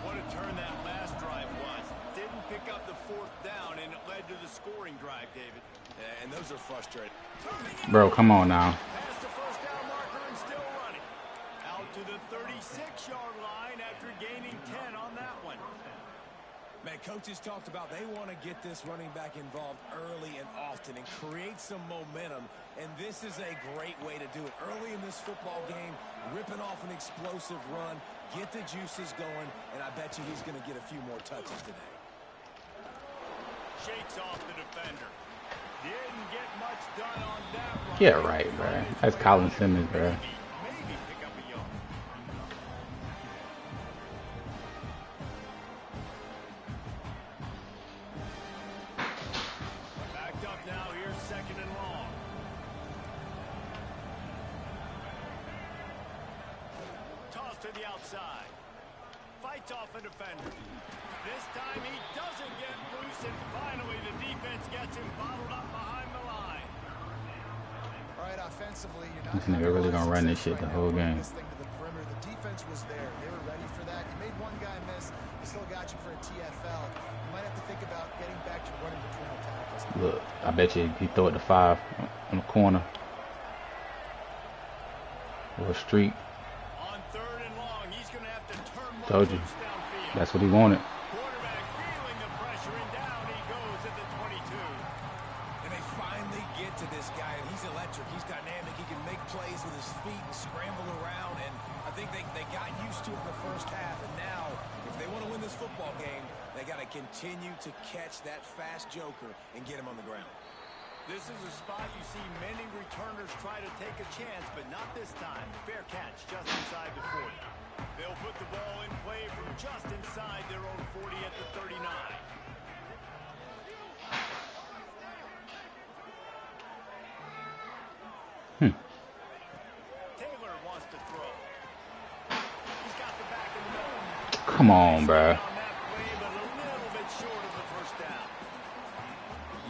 What a turn that last drive was. Didn't pick up the 4th down, and it led to the scoring drive, David. And those are frustrating. Bro, come on now. Past the first down marker and still running. Out to the 36-yard line after gaining 10 on that one. Man, coaches talked about they want to get this running back involved early and often and create some momentum, and this is a great way to do it. Early in this football game, ripping off an explosive run, get the juices going, and I bet you he's going to get a few more touches today. Shakes off the defender. Didn't get much done on that run. Yeah, right, bro. That's Colin Simmons, bro. Maybe pick up a yard. Backed up now. Here's second and long. Toss to the outside. Fights off a defender. This time he doesn't get loose, and finally the defense gets him bottled up behind the line. All right, offensively, you're not This nigga really gonna run this shit the whole game. This thing to the perimeter. The defense was there. They were ready for that. You made one guy miss. He still got you for a TFL. You might have to think about getting back to running between the tackles. Look, I bet you he throw it to 5 on the corner. Or a streak. On third and long, he's going to have to turn one Told you. loose downfield. That's what he wanted. Quarterback feeling the pressure, and down he goes at the 22. And they finally get to this guy, and he's electric. He's dynamic. He can make plays with his feet and scramble around, and I think they got used to it in the first half, and now if they want to win this football game, they got to continue to catch that fast joker and get him on the ground. This is a spot you see many returners try to take a chance, but not this time. Fair catch just inside the 40. They'll put the ball in play from just inside their own 40 at the 39. Taylor wants to throw. He's got the back in the middle. Come on, bro. On that play, but a little bit short of the first down.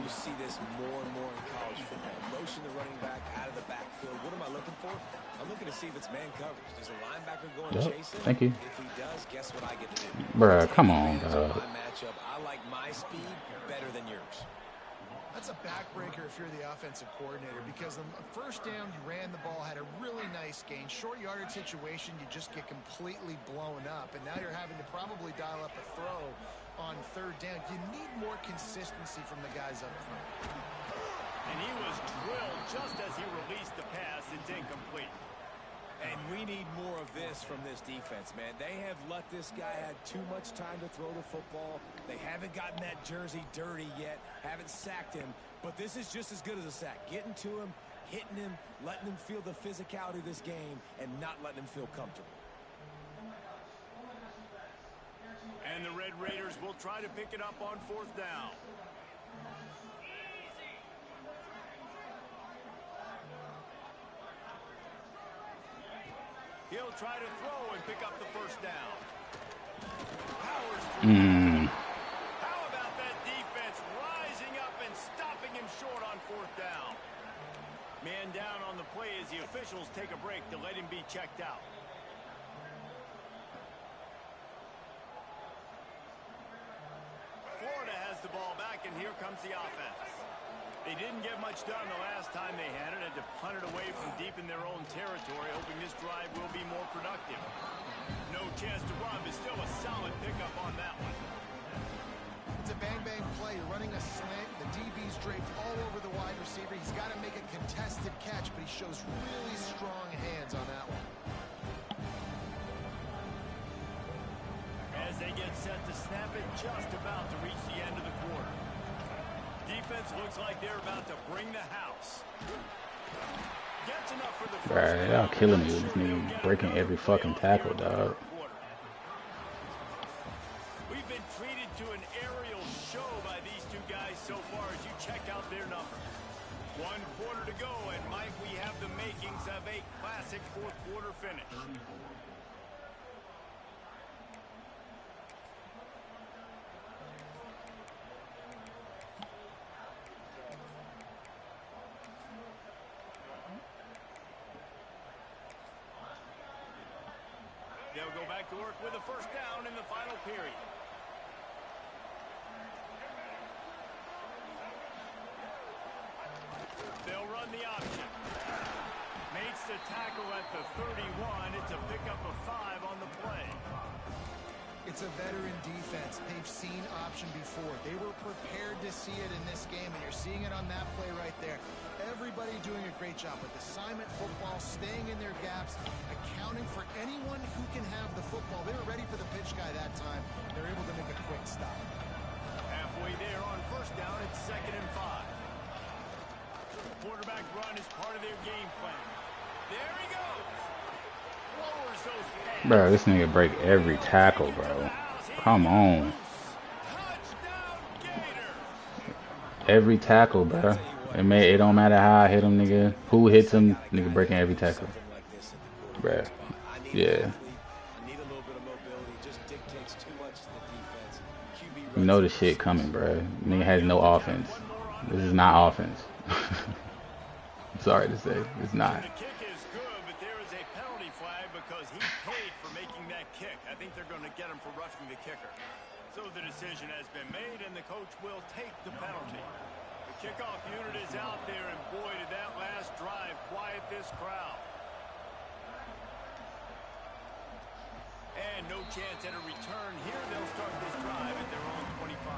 You see this more and more in college football. Motion the running back out of the backfield. What am I looking for? I'm looking to see if it's man coverage. Does a linebacker go and Yep, chase him? thank you. If he does, guess what I get to do? Bruh, come Take on, advantage of dog. my matchup. I like my speed better than yours. That's a backbreaker if you're the offensive coordinator, because on the first down, you ran the ball, had a really nice gain. Short yardage situation, you just get completely blown up, and now you're having to probably dial up a throw on third down. You need more consistency from the guys up front. And he was drilled just as he released the pass. It's incomplete. And we need more of this from this defense, man. They have let this guy have too much time to throw the football. They haven't gotten that jersey dirty yet, haven't sacked him. But this is just as good as a sack. Getting to him, hitting him, letting him feel the physicality of this game, and not letting him feel comfortable. And the Red Raiders will try to pick it up on fourth down. He'll try to throw and pick up the first down. Powers through. How about that defense rising up and stopping him short on fourth down? Man down on the play as the officials take a break to let him be checked out. Florida has the ball back, and here comes the offense. They didn't get much done the last time they had it, had to punt it away from deep in their own territory, hoping this drive will be more productive. No chance to run, but still a solid pickup on that one. It's a bang-bang play. You're running a slant. The DB's draped all over the wide receiver. He's got to make a contested catch, but he shows really strong hands on that one. As they get set to snap it, just about to reach the end of the quarter. Defense looks like they're about to bring the house. Gets enough for the first Bruh, y'all killing me with this nigga breaking every fucking tackle, dog. We've been treated to an aerial show by these two guys so far as you check out their numbers. 1 quarter to go, and Mike, we have the makings of a classic fourth quarter finish. They'll go back to work with a first down in the final period. run the option. Makes the tackle at the 31. It's a pickup of 5 on the play. It's a veteran defense. They've seen option before. They were prepared to see it in this game, and you're seeing it on that play right there. Everybody doing a great job with assignment football, staying in their gaps, accounting for anyone who can have the football. They were ready for the pitch guy that time. They're able to make a quick stop. Halfway there on first down, it's 2nd and 5. The quarterback run is part of their game plan. There he goes. Lowers those pads. Bro, this nigga break every tackle, bro. Come on. Touchdown, Gator. Every tackle, bro. It don't matter how I hit him, nigga. Who hits him, nigga breaking every tackle. Bruh. Yeah. I need a little bit of mobility. Just dictates too much to the defense. QB You know the shit coming, bro. Nigga has no offense. This is not offense. I'm sorry to say. It's not. The kick is good, but there is a penalty flag because he paid for making that kick. I think they're going to get him for roughing the kicker. So the decision has been made, and the coach will take the penalty. The kickoff unit is out there, and boy, did that last drive quiet this crowd. And no chance at a return here. They'll start this drive at their own 25.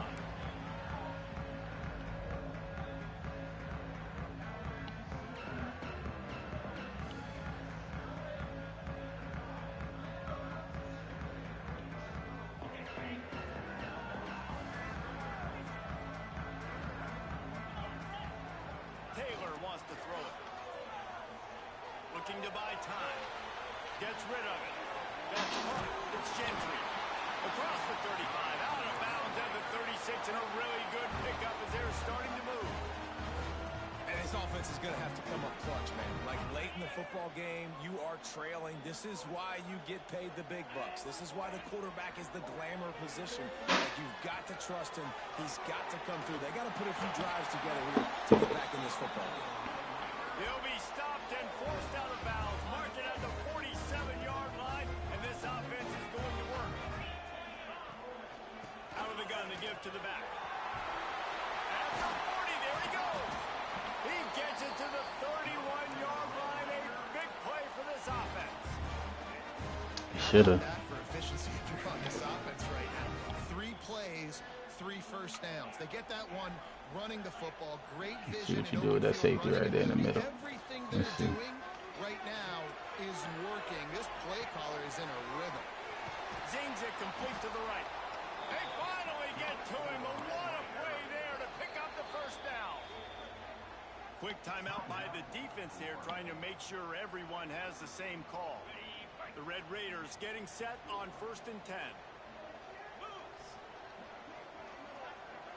Taylor wants to throw it. Looking to buy time. Gets rid of it. That's Hunt. It's Gentry. Across the 35. Out of bounds at the 36. And a really good pickup as they're starting to move. And this offense is going to have to come up clutch, man. Like late in the football game, you are trailing. This is why you get paid the big bucks. This is why the quarterback is the glamour position. Like you've got to trust him. He's got to come through. They got to put a few drives together here to get back in this football game. He'll be stopped and forced out of bounds. Mark it at the 47-yard line. And this offense is going to work. Out of the gun to give to the back. At the 40, there he goes. He gets it to the 31-yard line. A big play for this offense. Shoulda. That for efficiency if you're on this offense right now. 3 plays, 3 first downs. They get that one running the football. Great vision. See what you do with that safety right there in the middle. Everything Let's they're see. doing right now is working. This play caller is in a rhythm. Zings it complete to the right. They finally get to him. But what a play there to pick up the first down. Quick timeout by the defense there, trying to make sure everyone has the same call. The Red Raiders getting set on 1st and 10.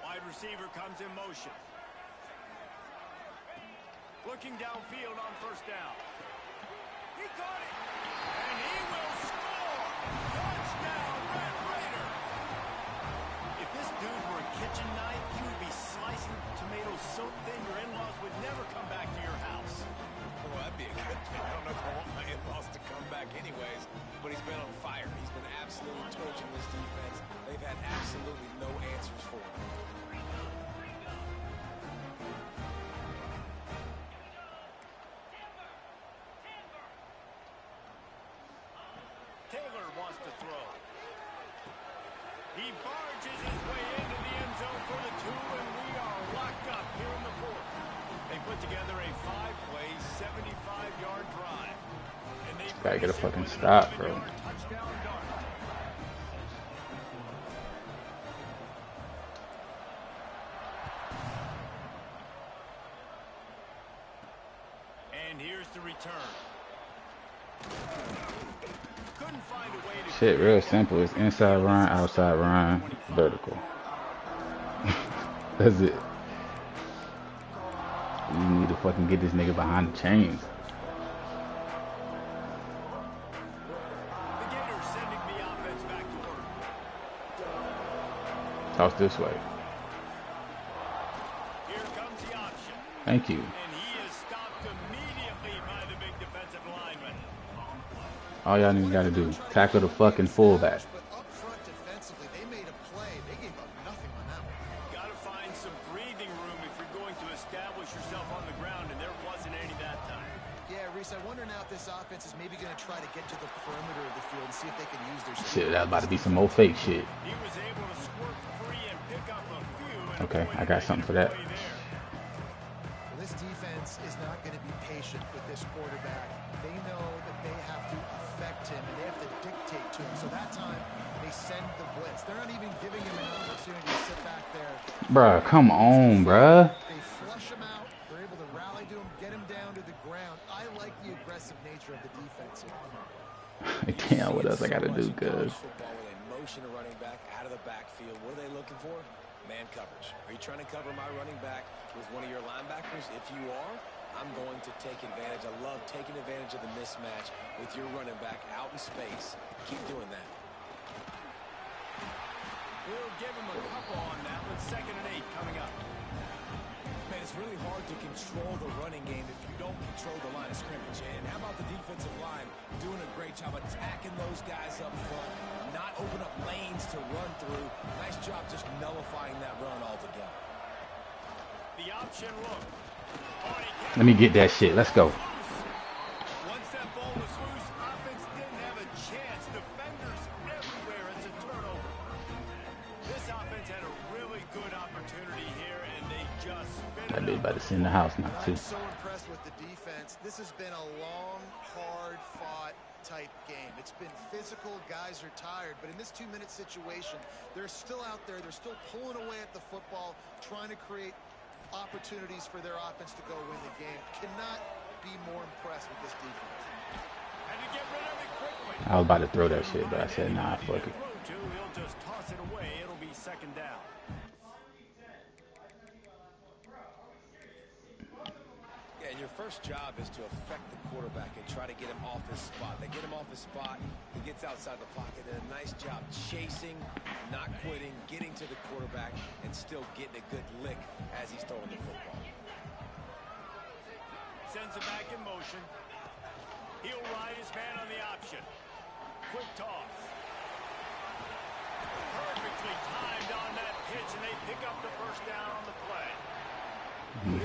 Wide receiver comes in motion. Looking downfield on first down. He caught it. And he will score. Touchdown, Red Raider. If this dude were a kitchen knife, he would be slicing tomatoes so thin your in-laws would never come back to your house. Well, that'd be a good thing. I don't know if I want my in-laws to come back anyways, but he's been on fire. He's been absolutely torching this defense. They've had absolutely no answers for him. Taylor wants to throw. He barges his way into the end zone for the 2, and we are locked up here in the 4th. They put together a 5-play, 75-yard drive. And they Gotta get a finish it fucking with an stop, bro. 11-yard touchdown dart. And here's the return. Couldn't find a way to Shit, real simple. It's inside run, outside run, vertical. That's it. You need to fucking get this nigga behind the chains. the Gators sending the offense back to work. Toss this way. Here comes the option. Thank you. And he is stopped immediately by the big defensive lineman. All y'all niggas gotta do, tackle the fucking fullback. But up front defensively, they made a play. They gave up nothing on that one. Got to to find some breathing room if you're going to establish yourself on the ground, and there wasn't any that time. Yeah, Reese, I wonder now if this offense is maybe going to try to get to the perimeter of the field and see if they can use their speed. Shit, that's about to be some more fake shit. He was able to squirt free and pick up a few. Okay, I got something for that. Well, this defense is not going to be patient with this quarterback. They know that they have to affect him, and they have to dictate to him. So that time, they send the blitz. They're not even giving him an opportunity to sit back there. Bruh, come on, bruh. They flush him out. They're able to rally to him, get him down to the ground. I like the aggressive nature of the defense here. Damn, what else I got to do, cuz? Football with a motion a running back out of the backfield. What are they looking for? Man coverage. Are you trying to cover my running back with one of your linebackers? If you are, I'm going to take advantage. I love taking advantage of the mismatch with your running back out in space. Keep doing that. We'll give him a couple on that with 2nd and 8 coming up. Man, it's really hard to control the running game if you don't control the line of scrimmage. And how about the defensive line doing a great job attacking those guys up front, not open up lanes to run through. Nice job just nullifying that run altogether. The option look. Let me get that shit. Let's go. Once that ball was loose, offense didn't have a chance. Defenders everywhere. It's a turnover. This offense had a really good opportunity here, and they just spit That it bitch up. about to send the house now, too. I'm so impressed with the defense. This has been a long, hard-fought type game. It's been physical. Guys are tired. But in this 2-minute situation, they're still out there. They're still pulling away at the football, trying to create opportunities for their offense to go win the game. Cannot be more impressed with this defense. Had to get rid of it quickly. I was about to throw that shit, but I said, nah, fuck it. He'll just toss it away. It'll be 2nd down. Yeah, and your first job is to affect the quarterback and try to get him off his spot. They get him off his spot, he gets outside the pocket, and a nice job chasing, not quitting, getting to the quarterback, and still getting a good lick as he's throwing the football. Sends it back in motion. He'll ride his man on the option. Quick toss. Perfectly timed on that pitch, and they pick up the 1st down on the play.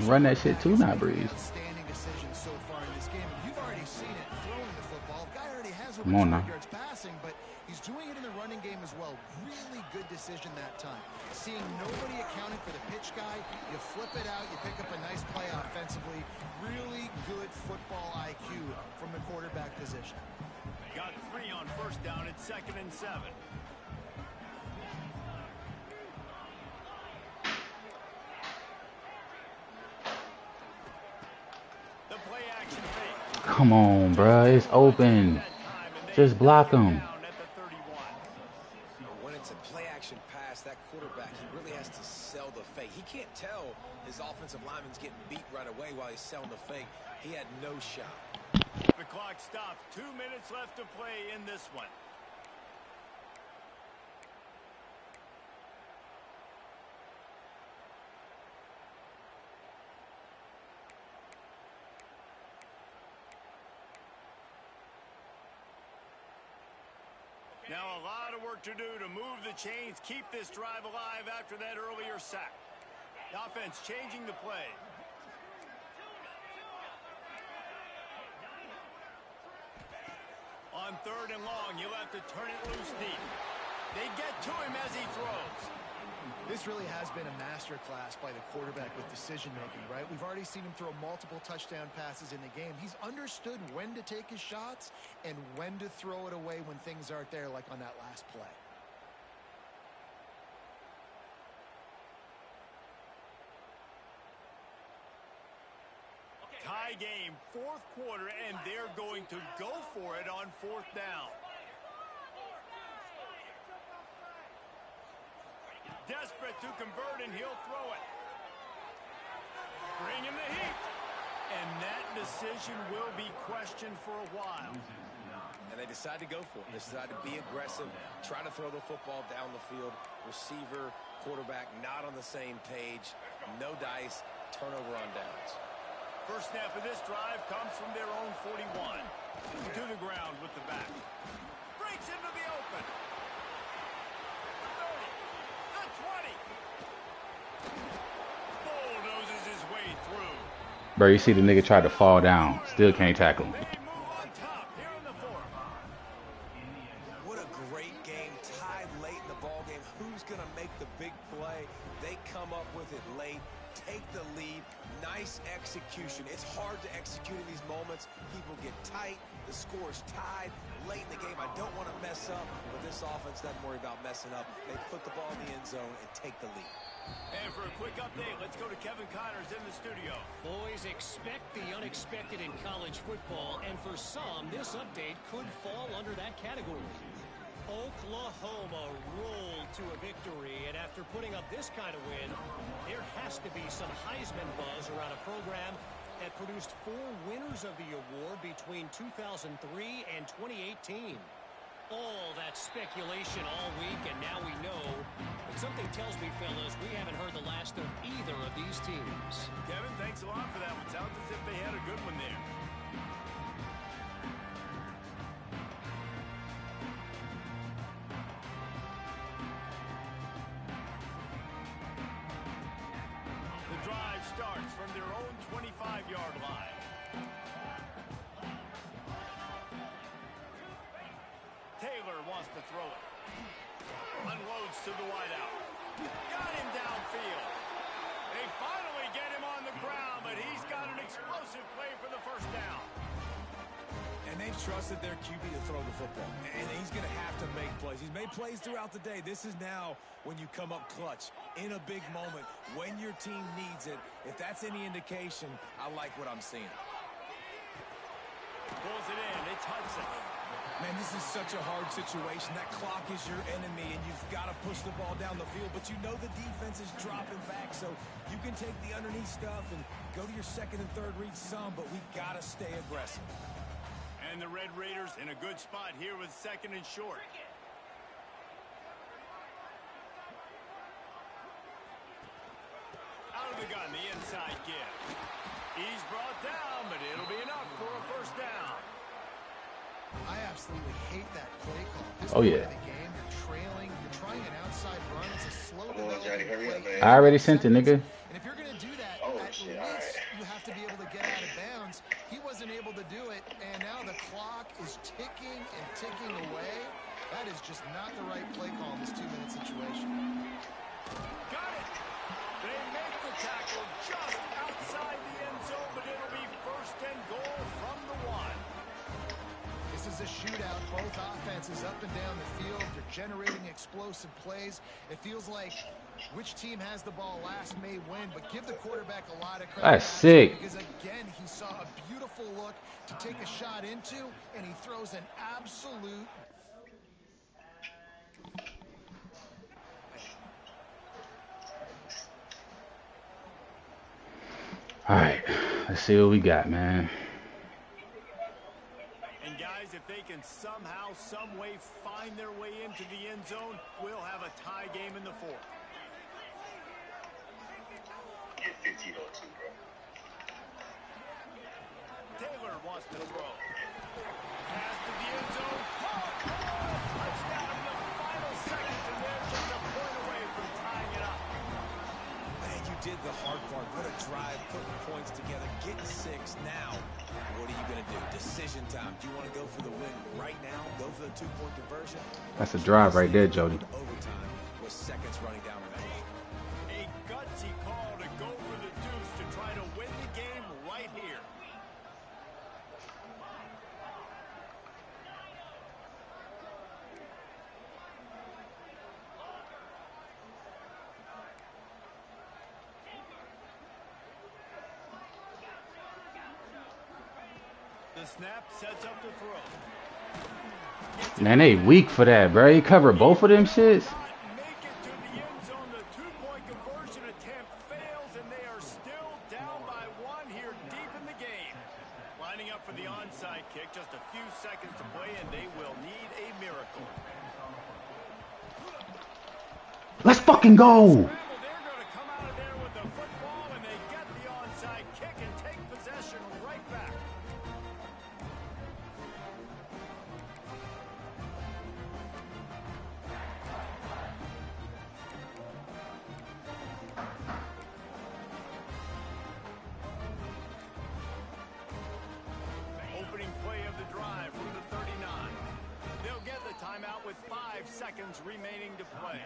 Run that shit too now, Breeze. Outstanding decision so far in this game. You've already seen it throwing the football. The guy already has over Come on 200 now. yards passing, but he's doing it in the running game as well. Really good decision that time. Seeing nobody accounting for the pitch guy, you flip it out, you pick up a nice play offensively. Really good football IQ from the quarterback position. Got 3 on 1st down. It's 2nd and 7. The play action fake. Come on, bruh. It's open. That time, and they Just block him. down at the 31. When it's a play-action pass, that quarterback, he really has to sell the fake. He can't tell his offensive lineman's getting beat right away while he's selling the fake. He had no shot. The clock stops. 2 minutes left to play in this one. Now a lot of work to do to move the chains, keep this drive alive after that earlier sack. The offense changing the play. On 3rd and long, you'll have to turn it loose deep. They get to him as he throws. This really has been a masterclass by the quarterback with decision-making, right? We've already seen him throw multiple touchdown passes in the game. He's understood when to take his shots and when to throw it away when things aren't there, like on that last play. Tie game, 4th quarter, and they're going to go for it on 4th down. Desperate to convert, and he'll throw it. Bring him the heat. And that decision will be questioned for a while. And they decide to go for it. They decide to be aggressive, try to throw the football down the field. Receiver, quarterback, not on the same page. No dice, turnover on downs. First snap of this drive comes from their own 41. To the ground with the back. Breaks into the open. The 30. The 20. Bro, you see the nigga tried to fall down. Still can't tackle him. They move on top here in the fourth. What a great game, tied late in the ball game. Who's going to make the big play? They come up with it late, take the lead. Nice execution. It's hard to execute in these moments. People get tight. The score is tied late in the game. I don't want to mess up, but this offense doesn't worry about messing up. They put the ball in the end zone and take the lead. And for a quick update, let's go to Kevin Connors in the studio. Boys, expect the unexpected in college football, and for some, this update could fall under that category. Oklahoma rolled to a victory, and after putting up this kind of win, there has to be some Heisman buzz around a program that produced 4 winners of the award between 2003 and 2018. All that speculation all week, and now we know. But something tells me, fellas, we haven't heard the last of either of these teams. Kevin, thanks a lot for that one. Sounds as if they had a good one there. The drive starts from their own 25-yard line. Taylor wants to throw it. Unloads to the wideout. Got him downfield. They finally get him on the ground, but he's got an explosive play for the first down. And they've trusted their QB to throw the football. And he's going to have to make plays. He's made plays throughout the day. This is now when you come up clutch in a big moment when your team needs it. If that's any indication, I like what I'm seeing. Pulls it in. It's Hudson. Man, this is such a hard situation. That clock is your enemy, and you've got to push the ball down the field. But you know the defense is dropping back, so you can take the underneath stuff and go to your second and third read some, but we got to stay aggressive. And the Red Raiders in a good spot here with second and short. Out of the gun, the inside give. He's brought down, but it'll be enough for a first down. I absolutely hate that play call. This Oh, point yeah. of the game, you're trailing, you're trying an outside run. It's a slow Johnny, hurry up, developing play. man. I already sent it, nigga. And if you're going to do that, Oh, at shit, least all right. you have to be able to get out of bounds. He wasn't able to do it, and now the clock is ticking and ticking away. That is just not the right play call in this 2-minute situation. Got it. They make the tackle just outside the end zone, but it'll be first and goal from the 1. This is a shootout. Both offenses up and down the field. They're generating explosive plays. It feels like which team has the ball last may win, but give the quarterback a lot of credit. That's sick. Because, again, he saw a beautiful look to take a shot into, and he throws an absolute... All right, let's see what we got, man. And guys, if they can somehow, some way find their way into the end zone, we'll have a tie game in the 4th. Get 15 on 2, bro. Taylor wants to throw. Pass to the end zone. Caught. Touchdown in the final seconds, and they're just a point away from tying it up. Man, you did the hard part. What a drive, putting points together, getting 6. Now, what are you going to do? Decision time. Do you want to go for the win right now? Go for the 2-point conversion? That's a drive right there, Jody. Overtime with seconds running down on that clock. A gutsy call to go for the deuce to try to win the game right here. The snap sets up to throw. Man, they weak for that, bro. He covered both of them shits. Make it to the end zone. The 2-point conversion attempt fails, and they are still down by 1 here deep in the game. Lining up for the onside kick. Just a few seconds to play, and they will need a miracle. Let's fucking go. They're going to come out of there with the football, and they get the onside kick and take possession right back. 5 seconds remaining to play.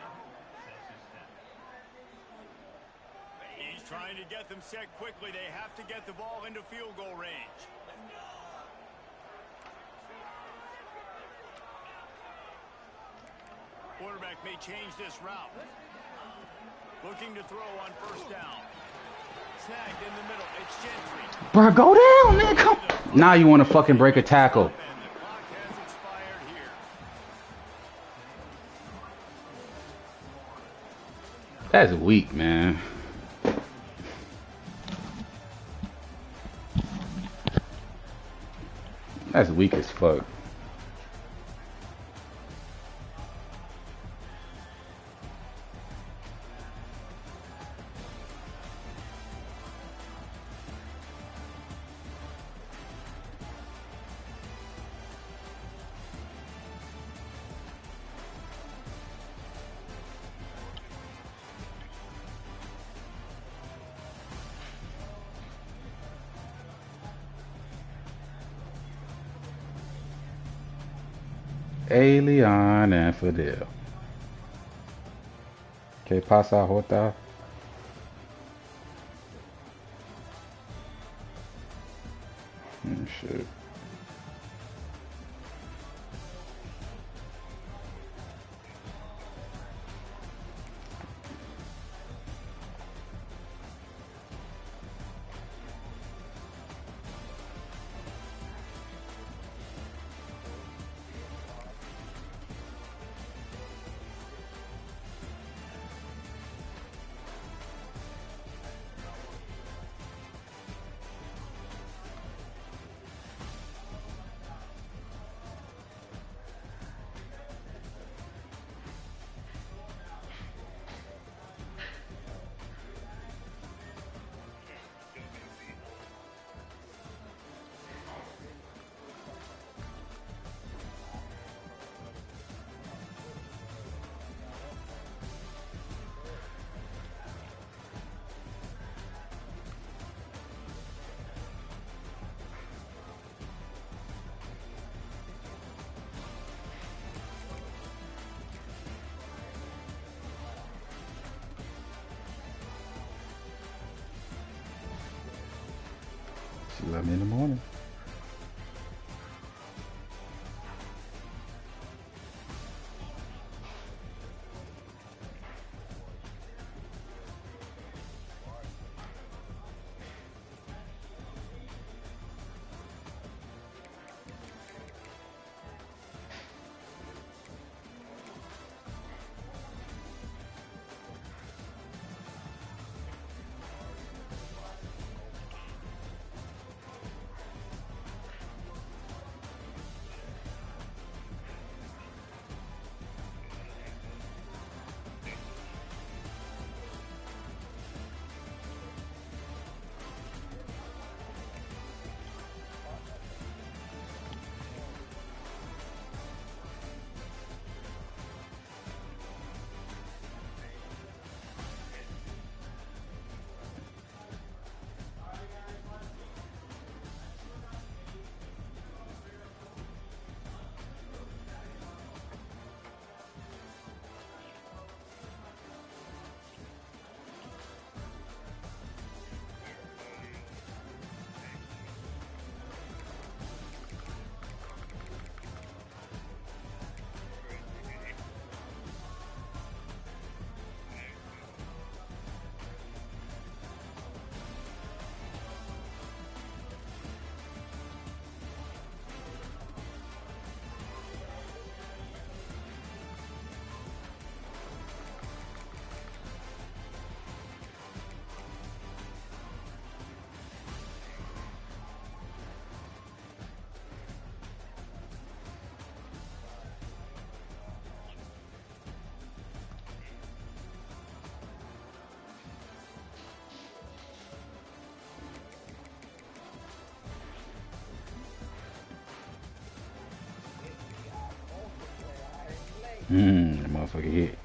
He's trying to get them set quickly. They have to get the ball into field goal range. Quarterback may change this route. Looking to throw on first down. Snagged in the middle. It's Gentry. Bro, go down, man. Come. Now you want to fucking break a tackle. And the clock has expired here. That's weak, man. That's weak as fuck. Leon and Fidel. ¿Qué pasa, Jota? Shit. She left me in the morning. That motherfucker hit.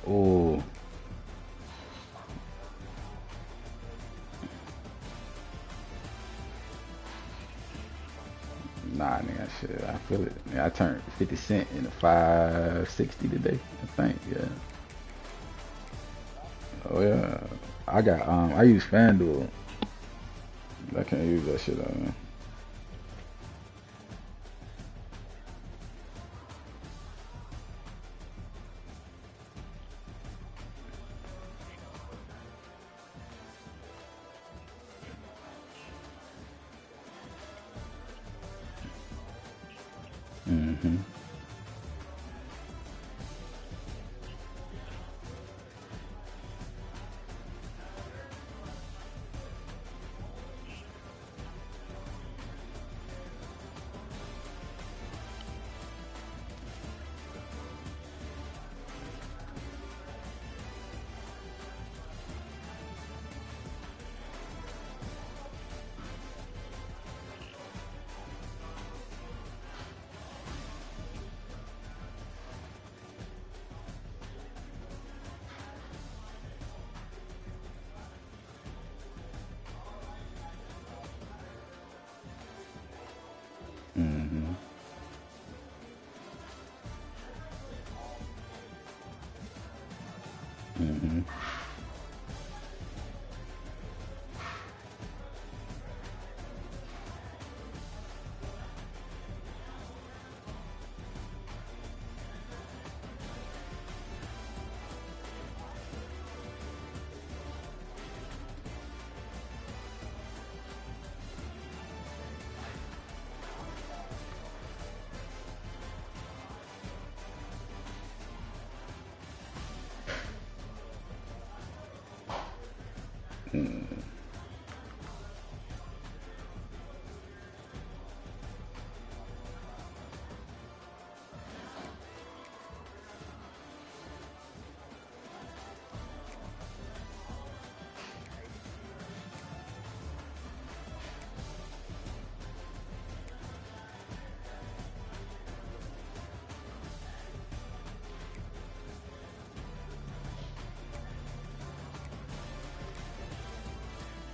Oh. Nah, nigga, shit, I feel it. Yeah, I turned 50 cent into 560 today, I think. Yeah. Oh yeah. I got I use FanDuel. I can't use that shit on. Mm-hmm. Mm-hmm. Mm-hmm.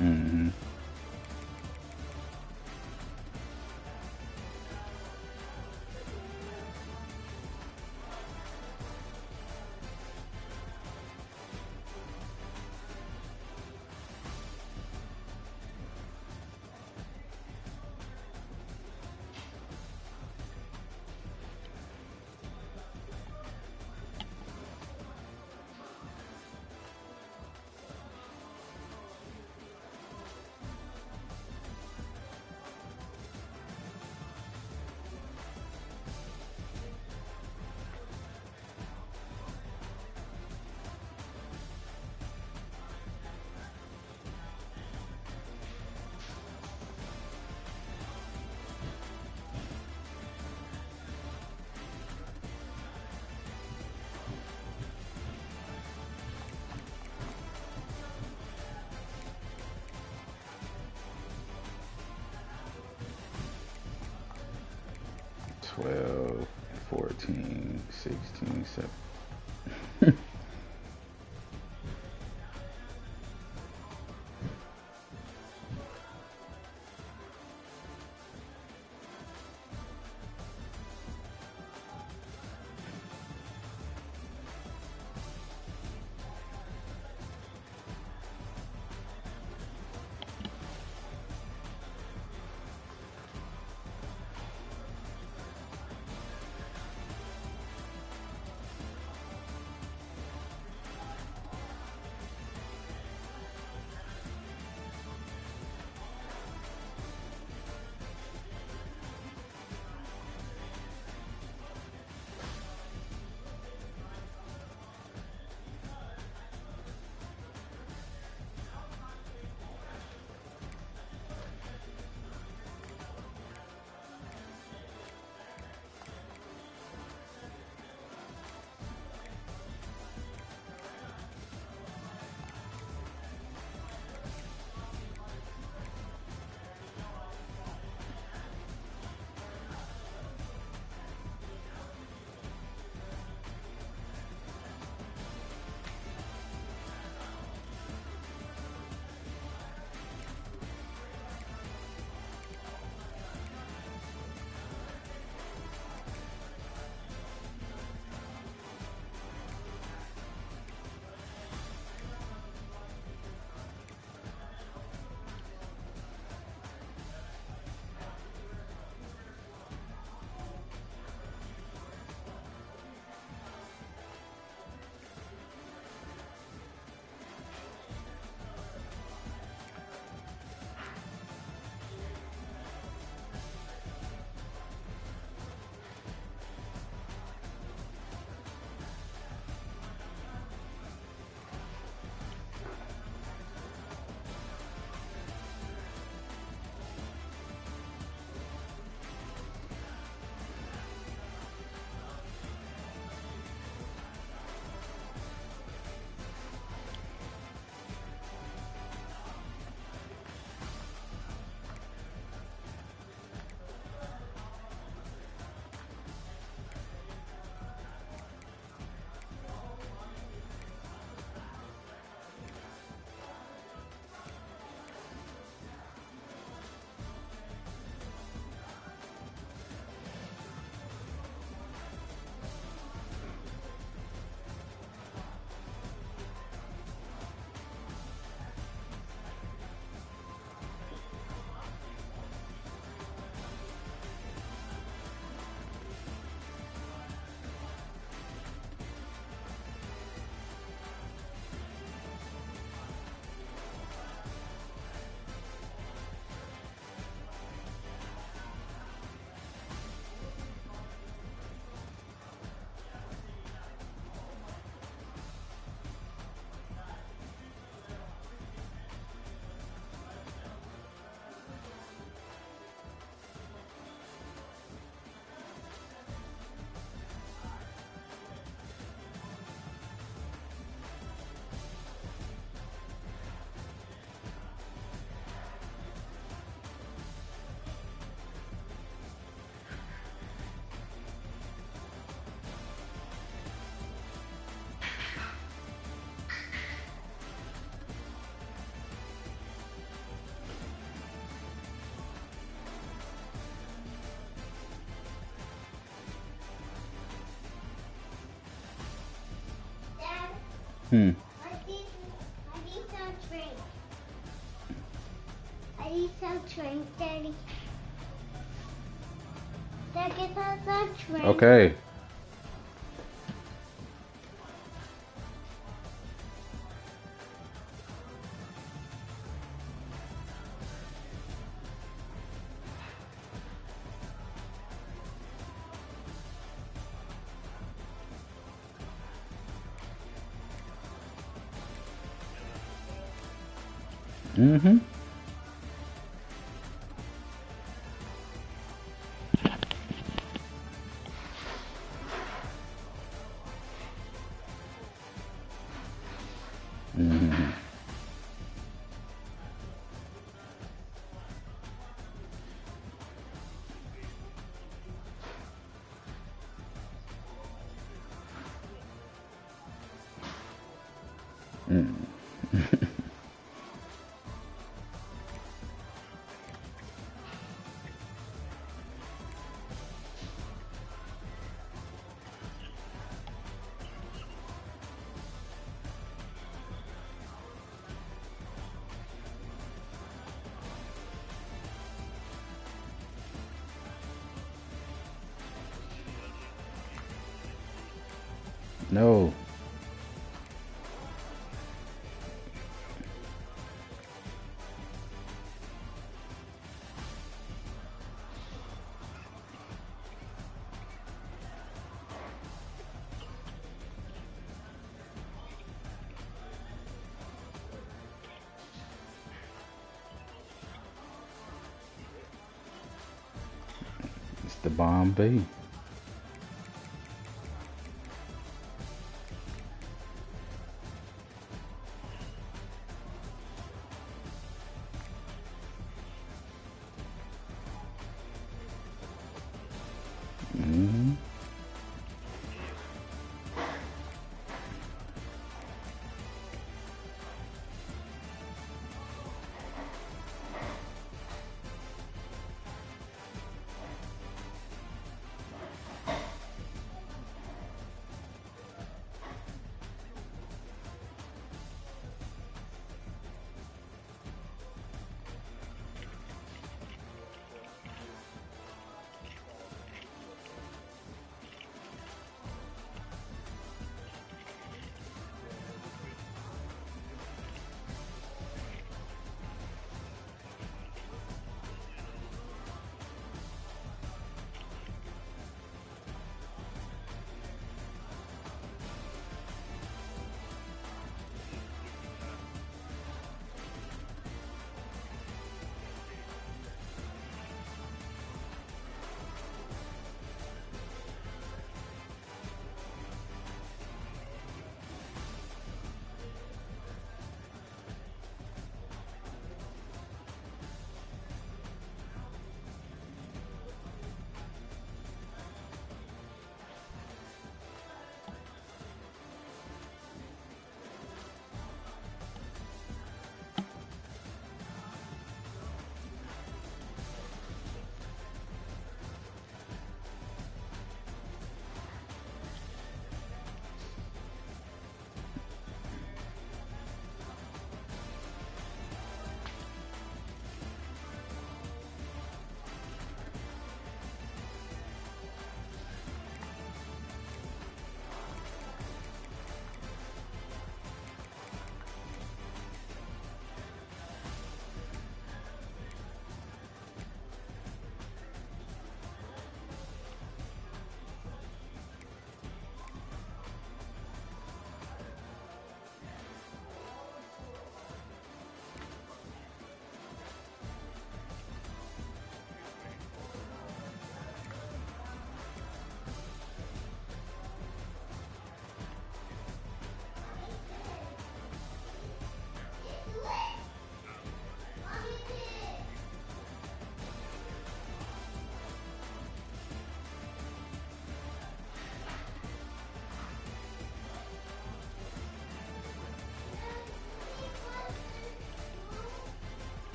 Mm-hmm. Twelve, 14, 16, 7. Hmm. I need some drink. I need some drink, Daddy. Dad, get us some drink. Okay. Mm-hmm. Mm-hmm. Mm. No. It's the Bombay. Mm-hmm.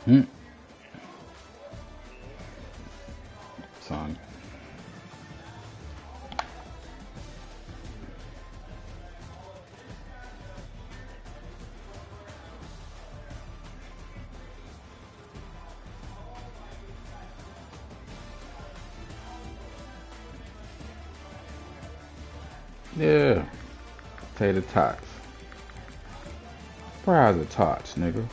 Hmm. Son. Yeah. Tater tots. Fries are tots, nigga.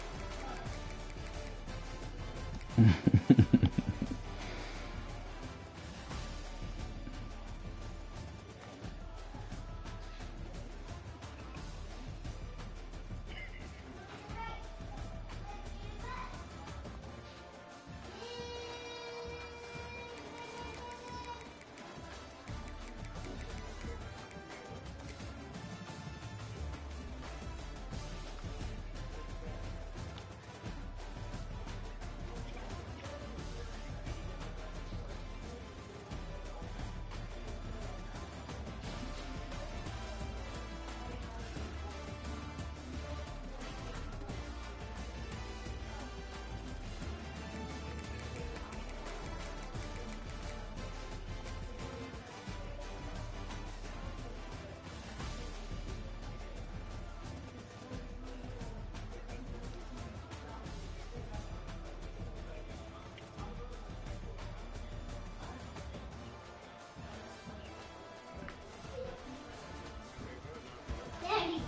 Daddy,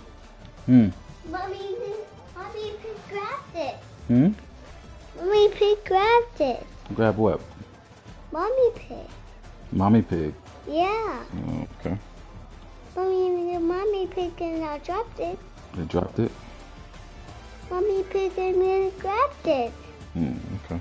Hmm. Mommy grabbed it. Hmm? Mommy pig grabbed it. Grab what? Mommy pig. Mommy pig. Yeah. Oh, okay. Mommy pig and I dropped it. They dropped it? Mommy pig and then grabbed it. Hmm, okay.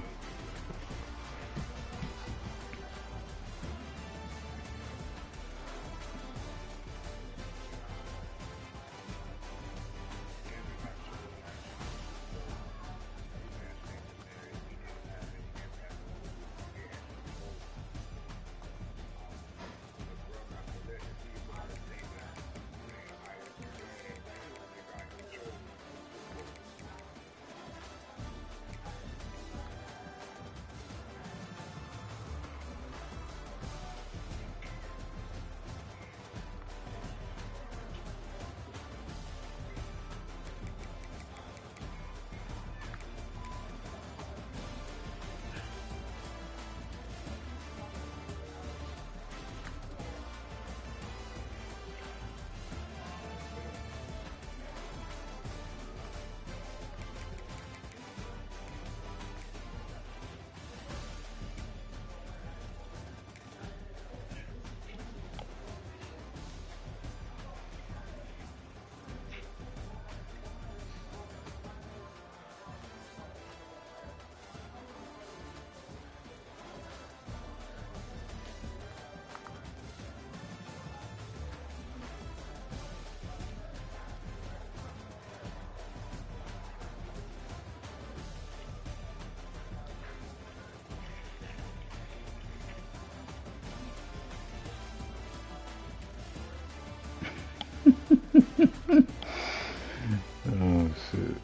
Oh, shit.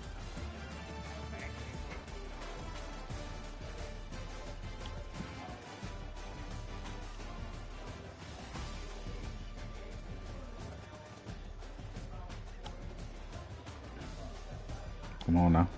Come on now.